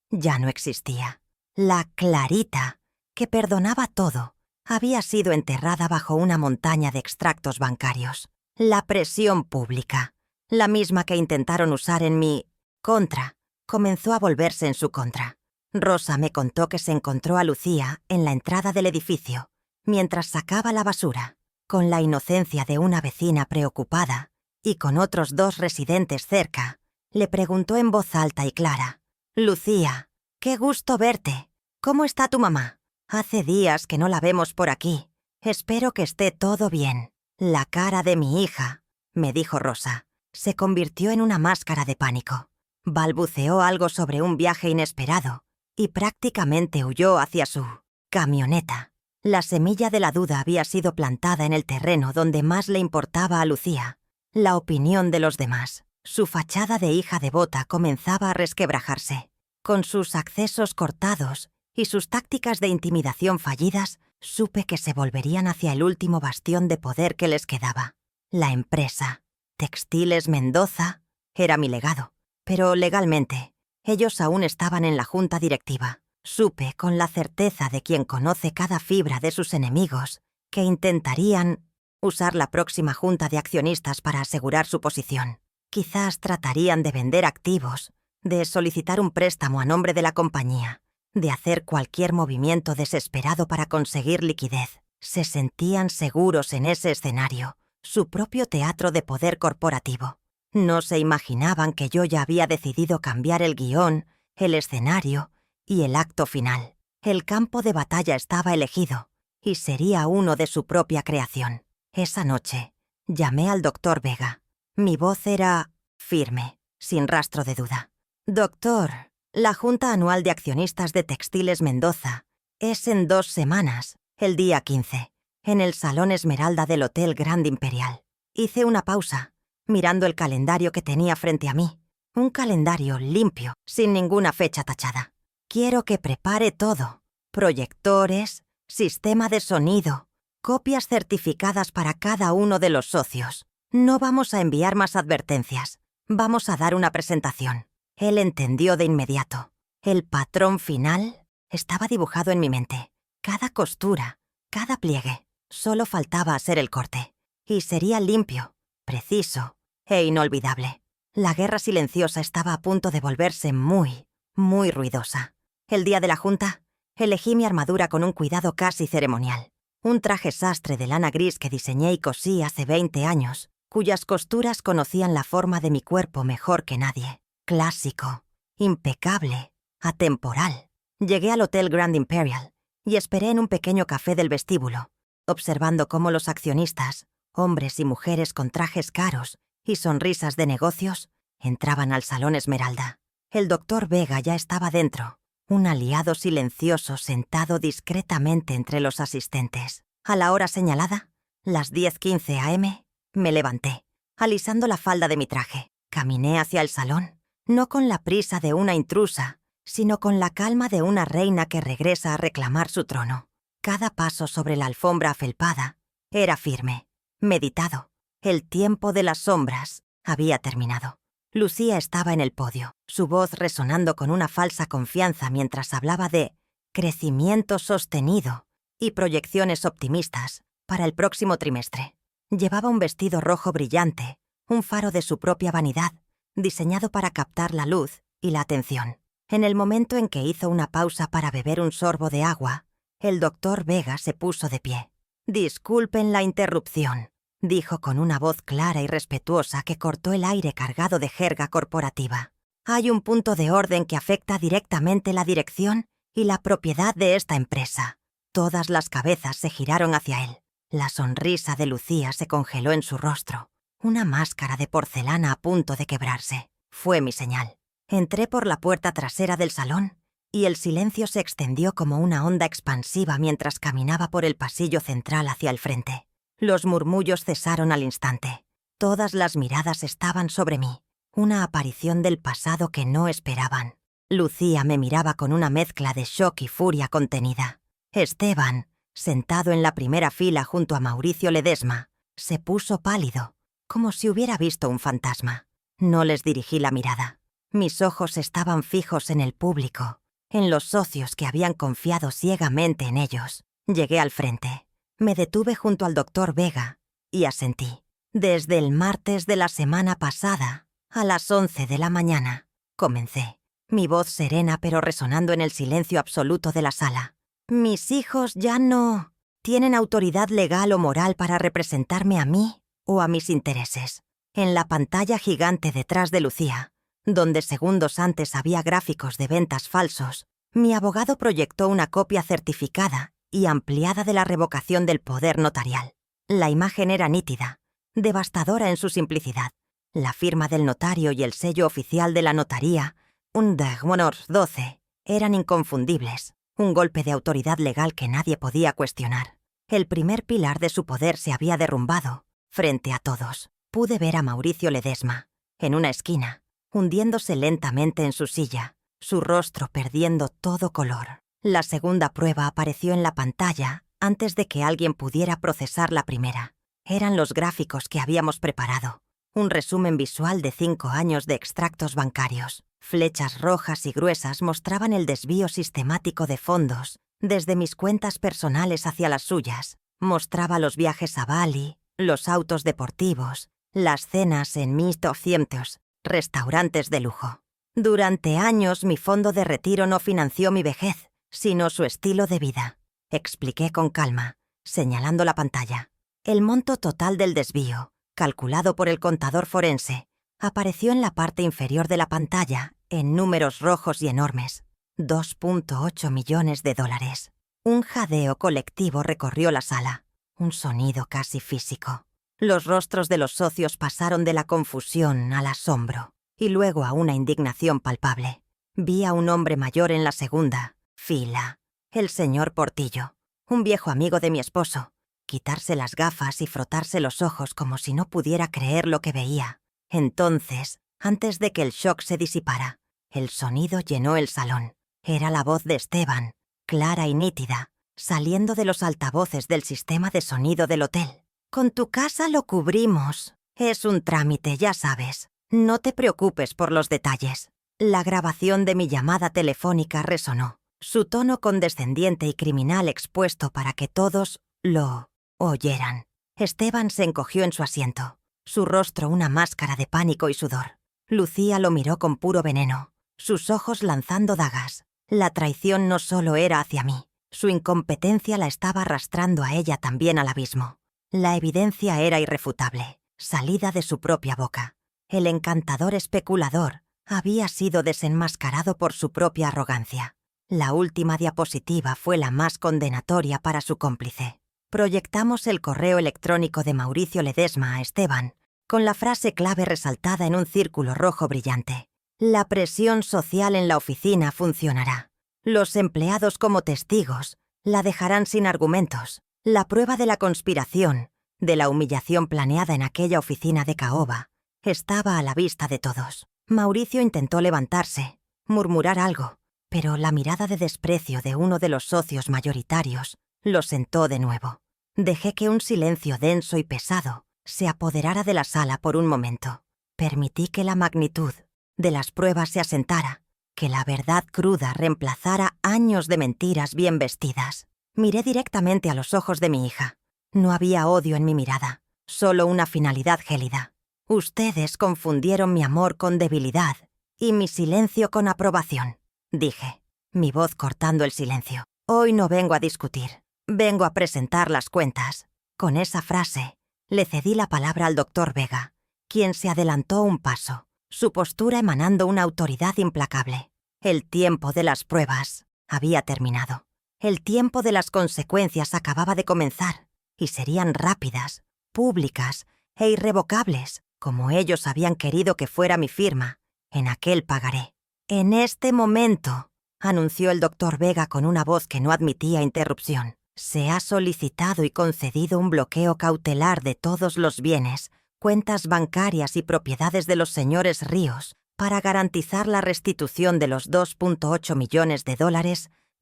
ya no existía. La Clarita, que perdonaba todo, había sido enterrada bajo una montaña de extractos bancarios. La presión pública, la misma que intentaron usar en mi contra, comenzó a volverse en su contra. Rosa me contó que se encontró a Lucía en la entrada del edificio, mientras sacaba la basura, con la inocencia de una vecina preocupada, y con otros 2 residentes cerca. Le preguntó en voz alta y clara: «Lucía, qué gusto verte. ¿Cómo está tu mamá? Hace días que no la vemos por aquí. Espero que esté todo bien». «La cara de mi hija», me dijo Rosa, se convirtió en una máscara de pánico. Balbuceó algo sobre un viaje inesperado y prácticamente huyó hacia su camioneta. La semilla de la duda había sido plantada en el terreno donde más le importaba a Lucía, la opinión de los demás. Su fachada de hija devota comenzaba a resquebrajarse. Con sus accesos cortados y sus tácticas de intimidación fallidas, supe que se volverían hacia el último bastión de poder que les quedaba. La empresa, Textiles Mendoza, era mi legado, pero legalmente, ellos aún estaban en la junta directiva. Supe con la certeza de quien conoce cada fibra de sus enemigos que intentarían usar la próxima junta de accionistas para asegurar su posición. Quizás tratarían de vender activos, de solicitar un préstamo a nombre de la compañía, de hacer cualquier movimiento desesperado para conseguir liquidez. Se sentían seguros en ese escenario, su propio teatro de poder corporativo. No se imaginaban que yo ya había decidido cambiar el guión, el escenario y el acto final. El campo de batalla estaba elegido y sería uno de su propia creación. Esa noche, llamé al doctor Vega. Mi voz era firme, sin rastro de duda. «Doctor, la Junta Anual de Accionistas de Textiles Mendoza es en 2 semanas, el día 15, en el Salón Esmeralda del Hotel Grand Imperial». Hice una pausa, mirando el calendario que tenía frente a mí. Un calendario limpio, sin ninguna fecha tachada. «Quiero que prepare todo. Proyectores, sistema de sonido, copias certificadas para cada uno de los socios. No vamos a enviar más advertencias. Vamos a dar una presentación. Él entendió de inmediato. El patrón final estaba dibujado en mi mente. Cada costura, cada pliegue. Solo faltaba hacer el corte. Y sería limpio, preciso e inolvidable. La guerra silenciosa estaba a punto de volverse muy, muy ruidosa. El día de la junta, elegí mi armadura con un cuidado casi ceremonial. Un traje sastre de lana gris que diseñé y cosí hace 20 años, cuyas costuras conocían la forma de mi cuerpo mejor que nadie. Clásico, impecable, atemporal. Llegué al Hotel Grand Imperial y esperé en un pequeño café del vestíbulo, observando cómo los accionistas, hombres y mujeres con trajes caros y sonrisas de negocios, entraban al Salón Esmeralda. El doctor Vega ya estaba dentro, un aliado silencioso sentado discretamente entre los asistentes. A la hora señalada, las 10:15 am, me levanté, alisando la falda de mi traje. Caminé hacia el salón, no con la prisa de una intrusa, sino con la calma de una reina que regresa a reclamar su trono. Cada paso sobre la alfombra afelpada era firme, meditado. El tiempo de las sombras había terminado. Lucía estaba en el podio, su voz resonando con una falsa confianza mientras hablaba de crecimiento sostenido y proyecciones optimistas para el próximo trimestre. Llevaba un vestido rojo brillante, un faro de su propia vanidad, diseñado para captar la luz y la atención. En el momento en que hizo una pausa para beber un sorbo de agua, el doctor Vega se puso de pie. «Disculpen la interrupción», dijo con una voz clara y respetuosa que cortó el aire cargado de jerga corporativa. «Hay un punto de orden que afecta directamente la dirección y la propiedad de esta empresa». Todas las cabezas se giraron hacia él. La sonrisa de Lucía se congeló en su rostro, una máscara de porcelana a punto de quebrarse. Fue mi señal. Entré por la puerta trasera del salón y el silencio se extendió como una onda expansiva mientras caminaba por el pasillo central hacia el frente. Los murmullos cesaron al instante. Todas las miradas estaban sobre mí, una aparición del pasado que no esperaban. Lucía me miraba con una mezcla de shock y furia contenida. Esteban, sentado en la primera fila junto a Mauricio Ledesma, se puso pálido, como si hubiera visto un fantasma. No les dirigí la mirada. Mis ojos estaban fijos en el público, en los socios que habían confiado ciegamente en ellos. Llegué al frente. Me detuve junto al doctor Vega y asentí. Desde el martes de la semana pasada, a las 11 de la mañana, comencé, mi voz serena pero resonando en el silencio absoluto de la sala. Mis hijos ya no tienen autoridad legal o moral para representarme a mí o a mis intereses. En la pantalla gigante detrás de Lucía, donde segundos antes había gráficos de ventas falsos, mi abogado proyectó una copia certificada y ampliada de la revocación del poder notarial. La imagen era nítida, devastadora en su simplicidad. La firma del notario y el sello oficial de la notaría, un Dagmonor 12, eran inconfundibles, un golpe de autoridad legal que nadie podía cuestionar. El primer pilar de su poder se había derrumbado, frente a todos. Pude ver a Mauricio Ledesma, en una esquina, hundiéndose lentamente en su silla, su rostro perdiendo todo color. La segunda prueba apareció en la pantalla antes de que alguien pudiera procesar la primera. Eran los gráficos que habíamos preparado. Un resumen visual de 5 años de extractos bancarios. Flechas rojas y gruesas mostraban el desvío sistemático de fondos desde mis cuentas personales hacia las suyas. Mostraba los viajes a Bali, los autos deportivos, las cenas en 1200 restaurantes de lujo. Durante años mi fondo de retiro no financió mi vejez, sino su estilo de vida, expliqué con calma, señalando la pantalla. El monto total del desvío, calculado por el contador forense, apareció en la parte inferior de la pantalla en números rojos y enormes. 2.8 millones de dólares. Un jadeo colectivo recorrió la sala, un sonido casi físico. Los rostros de los socios pasaron de la confusión al asombro y luego a una indignación palpable. Vi a un hombre mayor en la segunda fila, el señor Portillo, un viejo amigo de mi esposo, quitarse las gafas y frotarse los ojos como si no pudiera creer lo que veía. Entonces, antes de que el shock se disipara, el sonido llenó el salón. Era la voz de Esteban, clara y nítida, saliendo de los altavoces del sistema de sonido del hotel. Con tu casa lo cubrimos. Es un trámite, ya sabes. No te preocupes por los detalles. La grabación de mi llamada telefónica resonó, su tono condescendiente y criminal expuesto para que todos lo oyeran. Esteban se encogió en su asiento, su rostro una máscara de pánico y sudor. Lucía lo miró con puro veneno, sus ojos lanzando dagas. La traición no solo era hacia mí, su incompetencia la estaba arrastrando a ella también al abismo. La evidencia era irrefutable, salida de su propia boca. El encantador especulador había sido desenmascarado por su propia arrogancia. La última diapositiva fue la más condenatoria para su cómplice. Proyectamos el correo electrónico de Mauricio Ledesma a Esteban, con la frase clave resaltada en un círculo rojo brillante. La presión social en la oficina funcionará. Los empleados como testigos la dejarán sin argumentos. La prueba de la conspiración, de la humillación planeada en aquella oficina de caoba, estaba a la vista de todos. Mauricio intentó levantarse, murmurar algo, pero la mirada de desprecio de uno de los socios mayoritarios lo sentó de nuevo. Dejé que un silencio denso y pesado se apoderara de la sala por un momento. Permití que la magnitud de las pruebas se asentara, que la verdad cruda reemplazara años de mentiras bien vestidas. Miré directamente a los ojos de mi hija. No había odio en mi mirada, solo una finalidad gélida. Ustedes confundieron mi amor con debilidad y mi silencio con aprobación, dije, mi voz cortando el silencio. Hoy no vengo a discutir, vengo a presentar las cuentas. Con esa frase, le cedí la palabra al doctor Vega, quien se adelantó un paso, su postura emanando una autoridad implacable. El tiempo de las pruebas había terminado. El tiempo de las consecuencias acababa de comenzar, y serían rápidas, públicas e irrevocables, como ellos habían querido que fuera mi firma en aquel pagaré. En este momento, anunció el doctor Vega con una voz que no admitía interrupción, se ha solicitado y concedido un bloqueo cautelar de todos los bienes, cuentas bancarias y propiedades de los señores Ríos para garantizar la restitución de los $2.8 millones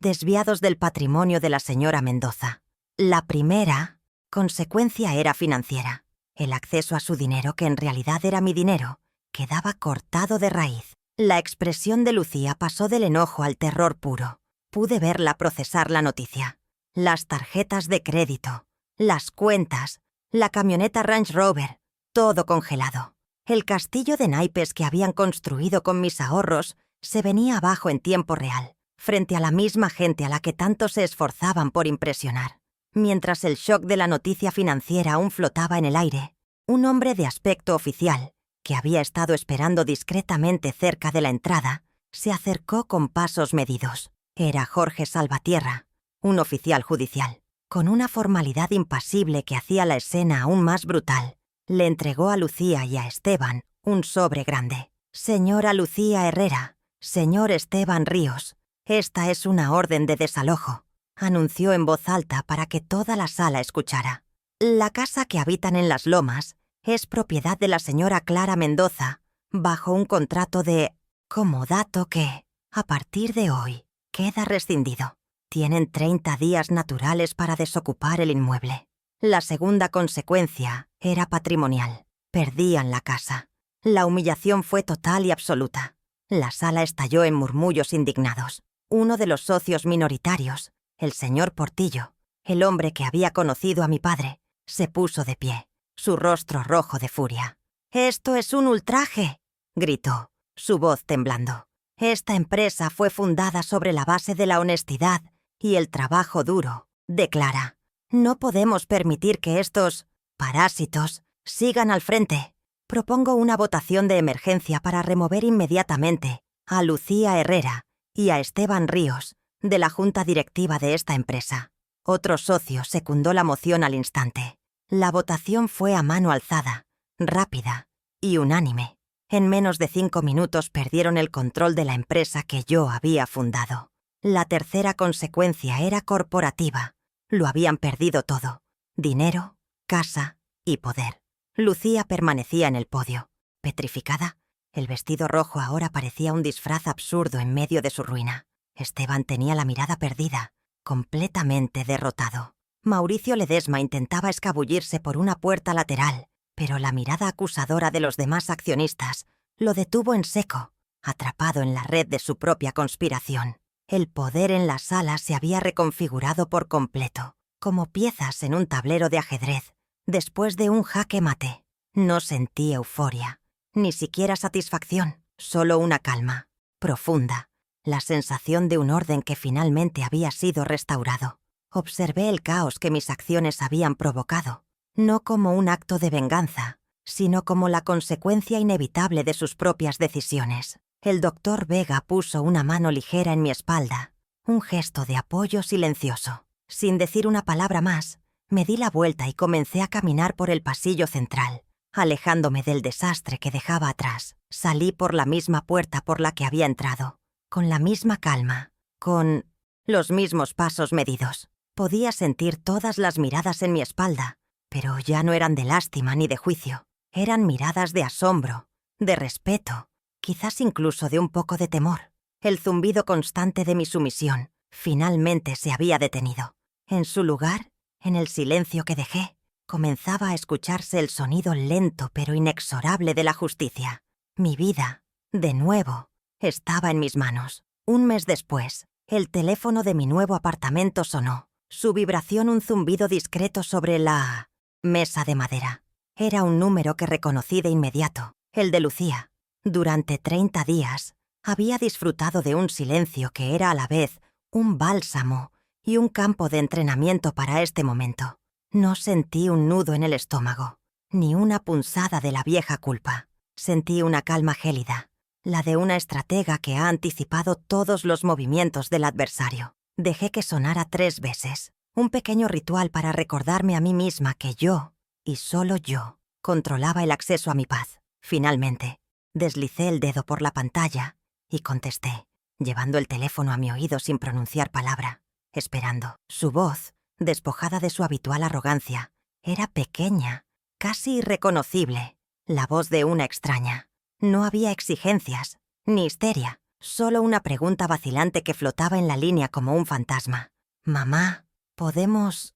desviados del patrimonio de la señora Mendoza. La primera consecuencia era financiera. El acceso a su dinero, que en realidad era mi dinero, quedaba cortado de raíz. La expresión de Lucía pasó del enojo al terror puro. Pude verla procesar la noticia. Las tarjetas de crédito, las cuentas, la camioneta Range Rover, todo congelado. El castillo de naipes que habían construido con mis ahorros se venía abajo en tiempo real, frente a la misma gente a la que tanto se esforzaban por impresionar. Mientras el shock de la noticia financiera aún flotaba en el aire, un hombre de aspecto oficial, que había estado esperando discretamente cerca de la entrada, se acercó con pasos medidos. Era Jorge Salvatierra, un oficial judicial. Con una formalidad impasible que hacía la escena aún más brutal, le entregó a Lucía y a Esteban un sobre grande. Señora Lucía Herrera, señor Esteban Ríos, esta es una orden de desalojo, anunció en voz alta para que toda la sala escuchara. La casa que habitan en las Lomas es propiedad de la señora Clara Mendoza, bajo un contrato de comodato que, a partir de hoy, queda rescindido. Tienen 30 días naturales para desocupar el inmueble. La segunda consecuencia era patrimonial. Perdían la casa. La humillación fue total y absoluta. La sala estalló en murmullos indignados. Uno de los socios minoritarios, el señor Portillo, el hombre que había conocido a mi padre, se puso de pie, su rostro rojo de furia. «¡Esto es un ultraje!», gritó, su voz temblando. «Esta empresa fue fundada sobre la base de la honestidad y el trabajo duro», declara. «No podemos permitir que estos parásitos sigan al frente. Propongo una votación de emergencia para remover inmediatamente a Lucía Herrera y a Esteban Ríos de la junta directiva de esta empresa». Otro socio secundó la moción al instante. La votación fue a mano alzada, rápida y unánime. En menos de 5 minutos perdieron el control de la empresa que yo había fundado. La tercera consecuencia era corporativa. Lo habían perdido todo: dinero, casa y poder. Lucía permanecía en el podio, petrificada. El vestido rojo ahora parecía un disfraz absurdo en medio de su ruina. Esteban tenía la mirada perdida, completamente derrotado. Mauricio Ledesma intentaba escabullirse por una puerta lateral, pero la mirada acusadora de los demás accionistas lo detuvo en seco. atrapado en la red de su propia conspiración. El poder en la sala se había reconfigurado por completo, como piezas en un tablero de ajedrez, después de un jaque mate. No sentí euforia, ni siquiera satisfacción, solo una calma, profunda, la sensación de un orden que finalmente había sido restaurado. Observé el caos que mis acciones habían provocado, no como un acto de venganza, sino como la consecuencia inevitable de sus propias decisiones. El doctor Vega puso una mano ligera en mi espalda, un gesto de apoyo silencioso. Sin decir una palabra más, me di la vuelta y comencé a caminar por el pasillo central, alejándome del desastre que dejaba atrás. Salí por la misma puerta por la que había entrado, con la misma calma, con los mismos pasos medidos. Podía sentir todas las miradas en mi espalda, pero ya no eran de lástima ni de juicio. Eran miradas de asombro, de respeto, quizás incluso de un poco de temor. El zumbido constante de mi sumisión finalmente se había detenido. En su lugar, en el silencio que dejé, comenzaba a escucharse el sonido lento pero inexorable de la justicia. Mi vida, de nuevo, estaba en mis manos. Un mes después, el teléfono de mi nuevo apartamento sonó. Su vibración un zumbido discreto sobre la mesa de madera. Era un número que reconocí de inmediato, el de Lucía. Durante 30 días, había disfrutado de un silencio que era a la vez un bálsamo y un campo de entrenamiento para este momento. No sentí un nudo en el estómago, ni una punzada de la vieja culpa. Sentí una calma gélida, la de una estratega que ha anticipado todos los movimientos del adversario. Dejé que sonara 3 veces, un pequeño ritual para recordarme a mí misma que yo, y solo yo, controlaba el acceso a mi paz. Finalmente, deslicé el dedo por la pantalla y contesté, llevando el teléfono a mi oído sin pronunciar palabra, esperando. Su voz, despojada de su habitual arrogancia, era pequeña, casi irreconocible, la voz de una extraña. No había exigencias, ni histeria, solo una pregunta vacilante que flotaba en la línea como un fantasma. «Mamá, ¿podemos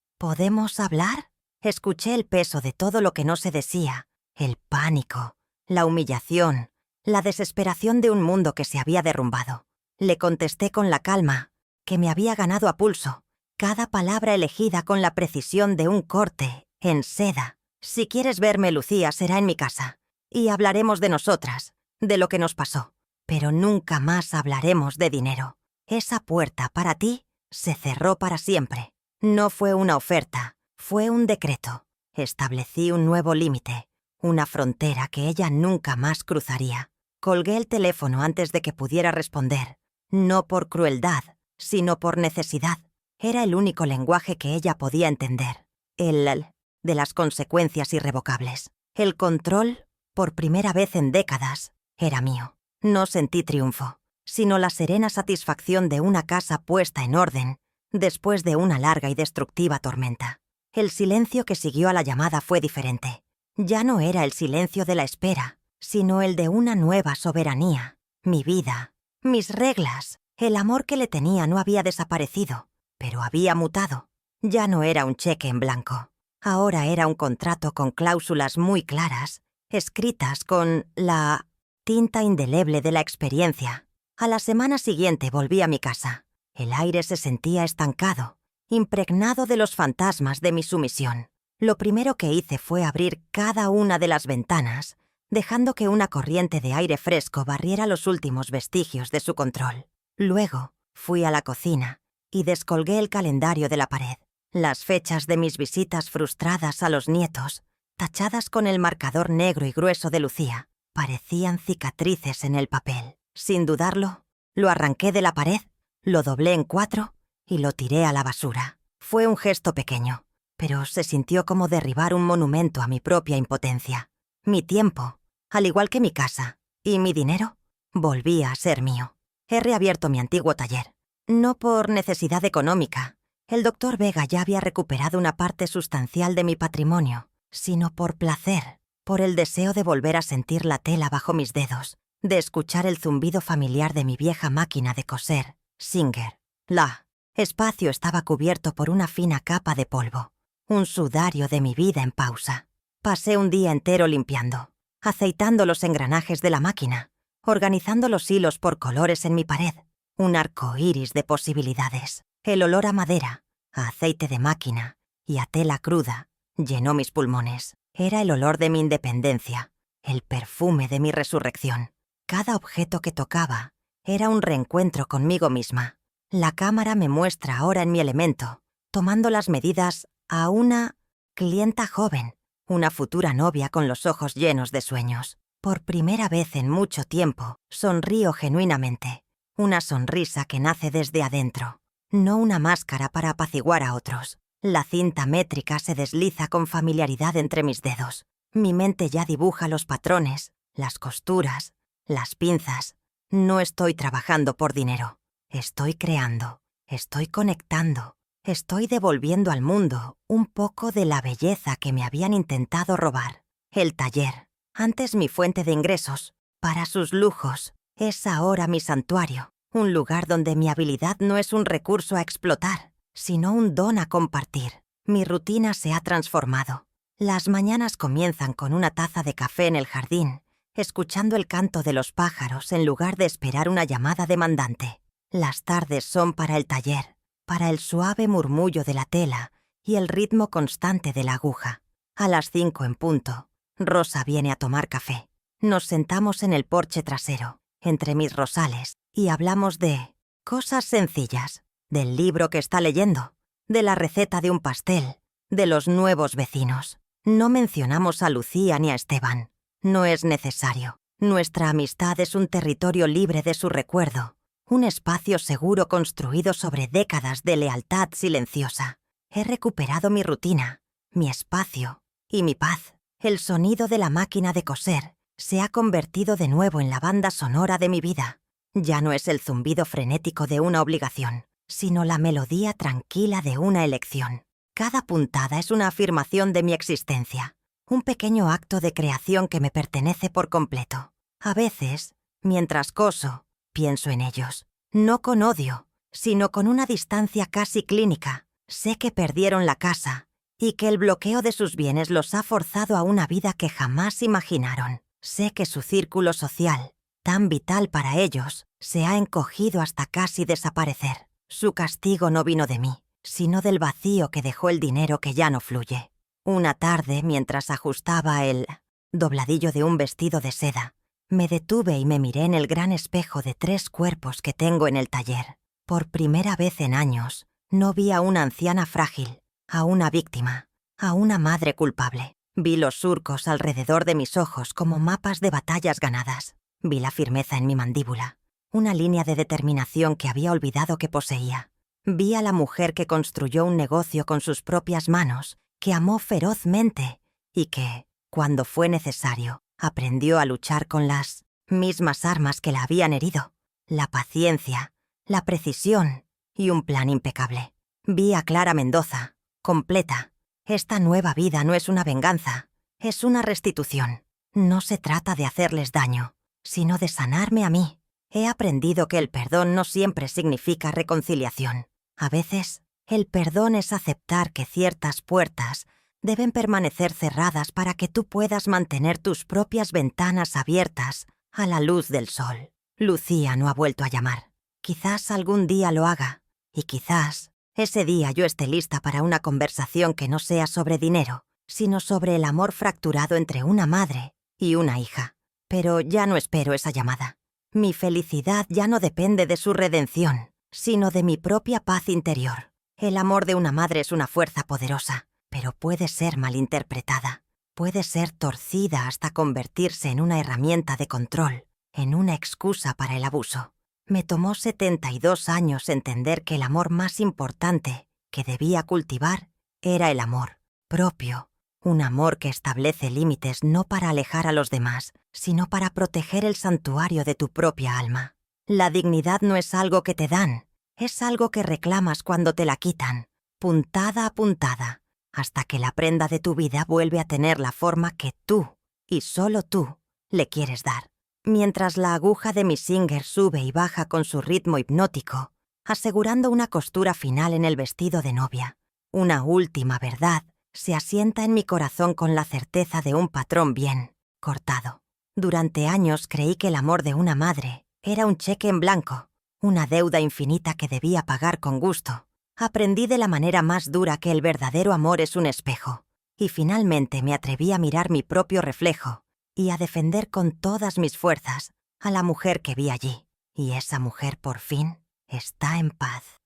hablar?» Escuché el peso de todo lo que no se decía, el pánico, la humillación, la desesperación de un mundo que se había derrumbado. Le contesté con la calma que me había ganado a pulso, cada palabra elegida con la precisión de un corte en seda. «Si quieres verme, Lucía, será en mi casa, y hablaremos de nosotras, de lo que nos pasó. Pero nunca más hablaremos de dinero. Esa puerta para ti se cerró para siempre. No fue una oferta, fue un decreto. Establecí un nuevo límite, una frontera que ella nunca más cruzaría». Colgué el teléfono antes de que pudiera responder, no por crueldad, sino por necesidad. Era el único lenguaje que ella podía entender, el de las consecuencias irrevocables. El control, por primera vez en décadas, era mío. No sentí triunfo, sino la serena satisfacción de una casa puesta en orden después de una larga y destructiva tormenta. El silencio que siguió a la llamada fue diferente. Ya no era el silencio de la espera, sino el de una nueva soberanía. Mi vida, mis reglas, el amor que le tenía no había desaparecido, pero había mutado. Ya no era un cheque en blanco. Ahora era un contrato con cláusulas muy claras, escritas con la tinta indeleble de la experiencia. A la semana siguiente volví a mi casa. El aire se sentía estancado, impregnado de los fantasmas de mi sumisión. Lo primero que hice fue abrir cada una de las ventanas, dejando que una corriente de aire fresco barriera los últimos vestigios de su control. Luego fui a la cocina y descolgué el calendario de la pared. Las fechas de mis visitas frustradas a los nietos, tachadas con el marcador negro y grueso de Lucía, parecían cicatrices en el papel. Sin dudarlo, lo arranqué de la pared, lo doblé en 4 y lo tiré a la basura. Fue un gesto pequeño, pero se sintió como derribar un monumento a mi propia impotencia. Mi tiempo, al igual que mi casa, y mi dinero, volvía a ser mío. He reabierto mi antiguo taller, no por necesidad económica. El doctor Vega ya había recuperado una parte sustancial de mi patrimonio, sino por placer, por el deseo de volver a sentir la tela bajo mis dedos, de escuchar el zumbido familiar de mi vieja máquina de coser, Singer. La espacio estaba cubierto por una fina capa de polvo, un sudario de mi vida en pausa. Pasé un día entero limpiando, aceitando los engranajes de la máquina, organizando los hilos por colores en mi pared. Un arco iris de posibilidades. El olor a madera, a aceite de máquina y a tela cruda llenó mis pulmones. Era el olor de mi independencia, el perfume de mi resurrección. Cada objeto que tocaba era un reencuentro conmigo misma. La cámara me muestra ahora en mi elemento, tomando las medidas a una clienta joven, una futura novia con los ojos llenos de sueños. Por primera vez en mucho tiempo, sonrío genuinamente. Una sonrisa que nace desde adentro, no una máscara para apaciguar a otros. La cinta métrica se desliza con familiaridad entre mis dedos. Mi mente ya dibuja los patrones, las costuras, las pinzas. No estoy trabajando por dinero. Estoy creando, estoy conectando, estoy devolviendo al mundo un poco de la belleza que me habían intentado robar. El taller, antes mi fuente de ingresos, para sus lujos, es ahora mi santuario, un lugar donde mi habilidad no es un recurso a explotar, sino un don a compartir. Mi rutina se ha transformado. Las mañanas comienzan con una taza de café en el jardín, escuchando el canto de los pájaros en lugar de esperar una llamada demandante. Las tardes son para el taller, para el suave murmullo de la tela y el ritmo constante de la aguja. A las 5 en punto, Rosa viene a tomar café. Nos sentamos en el porche trasero, entre mis rosales, y hablamos de cosas sencillas, del libro que está leyendo, de la receta de un pastel, de los nuevos vecinos. No mencionamos a Lucía ni a Esteban. No es necesario. Nuestra amistad es un territorio libre de su recuerdo, un espacio seguro construido sobre décadas de lealtad silenciosa. He recuperado mi rutina, mi espacio y mi paz. El sonido de la máquina de coser se ha convertido de nuevo en la banda sonora de mi vida. Ya no es el zumbido frenético de una obligación, sino la melodía tranquila de una elección. Cada puntada es una afirmación de mi existencia, un pequeño acto de creación que me pertenece por completo. A veces, mientras coso, pienso en ellos, no con odio, sino con una distancia casi clínica. Sé que perdieron la casa y que el bloqueo de sus bienes los ha forzado a una vida que jamás imaginaron. Sé que su círculo social, tan vital para ellos, se ha encogido hasta casi desaparecer. Su castigo no vino de mí, sino del vacío que dejó el dinero que ya no fluye. Una tarde, mientras ajustaba el dobladillo de un vestido de seda, me detuve y me miré en el gran espejo de 3 cuerpos que tengo en el taller. Por primera vez en años, no vi a una anciana frágil, a una víctima, a una madre culpable. Vi los surcos alrededor de mis ojos como mapas de batallas ganadas. Vi la firmeza en mi mandíbula, una línea de determinación que había olvidado que poseía. Vi a la mujer que construyó un negocio con sus propias manos, que amó ferozmente y que, cuando fue necesario, aprendió a luchar con las mismas armas que la habían herido: la paciencia, la precisión y un plan impecable. Vi a Clara Mendoza, completa. Esta nueva vida no es una venganza, es una restitución. No se trata de hacerles daño, sino de sanarme a mí. He aprendido que el perdón no siempre significa reconciliación. A veces, el perdón es aceptar que ciertas puertas deben permanecer cerradas para que tú puedas mantener tus propias ventanas abiertas a la luz del sol. Lucía no ha vuelto a llamar. Quizás algún día lo haga, y quizás ese día yo esté lista para una conversación que no sea sobre dinero, sino sobre el amor fracturado entre una madre y una hija. Pero ya no espero esa llamada. Mi felicidad ya no depende de su redención, sino de mi propia paz interior. El amor de una madre es una fuerza poderosa, pero puede ser malinterpretada. Puede ser torcida hasta convertirse en una herramienta de control, en una excusa para el abuso. Me tomó 72 años entender que el amor más importante que debía cultivar era el amor propio. Un amor que establece límites no para alejar a los demás, sino para proteger el santuario de tu propia alma. La dignidad no es algo que te dan, es algo que reclamas cuando te la quitan, puntada a puntada, hasta que la prenda de tu vida vuelve a tener la forma que tú, y solo tú, le quieres dar. Mientras la aguja de mi Singer sube y baja con su ritmo hipnótico, asegurando una costura final en el vestido de novia, una última verdad se asienta en mi corazón con la certeza de un patrón bien cortado. Durante años creí que el amor de una madre era un cheque en blanco, una deuda infinita que debía pagar con gusto. Aprendí de la manera más dura que el verdadero amor es un espejo, y finalmente me atreví a mirar mi propio reflejo y a defender con todas mis fuerzas a la mujer que vi allí. Y esa mujer por fin está en paz.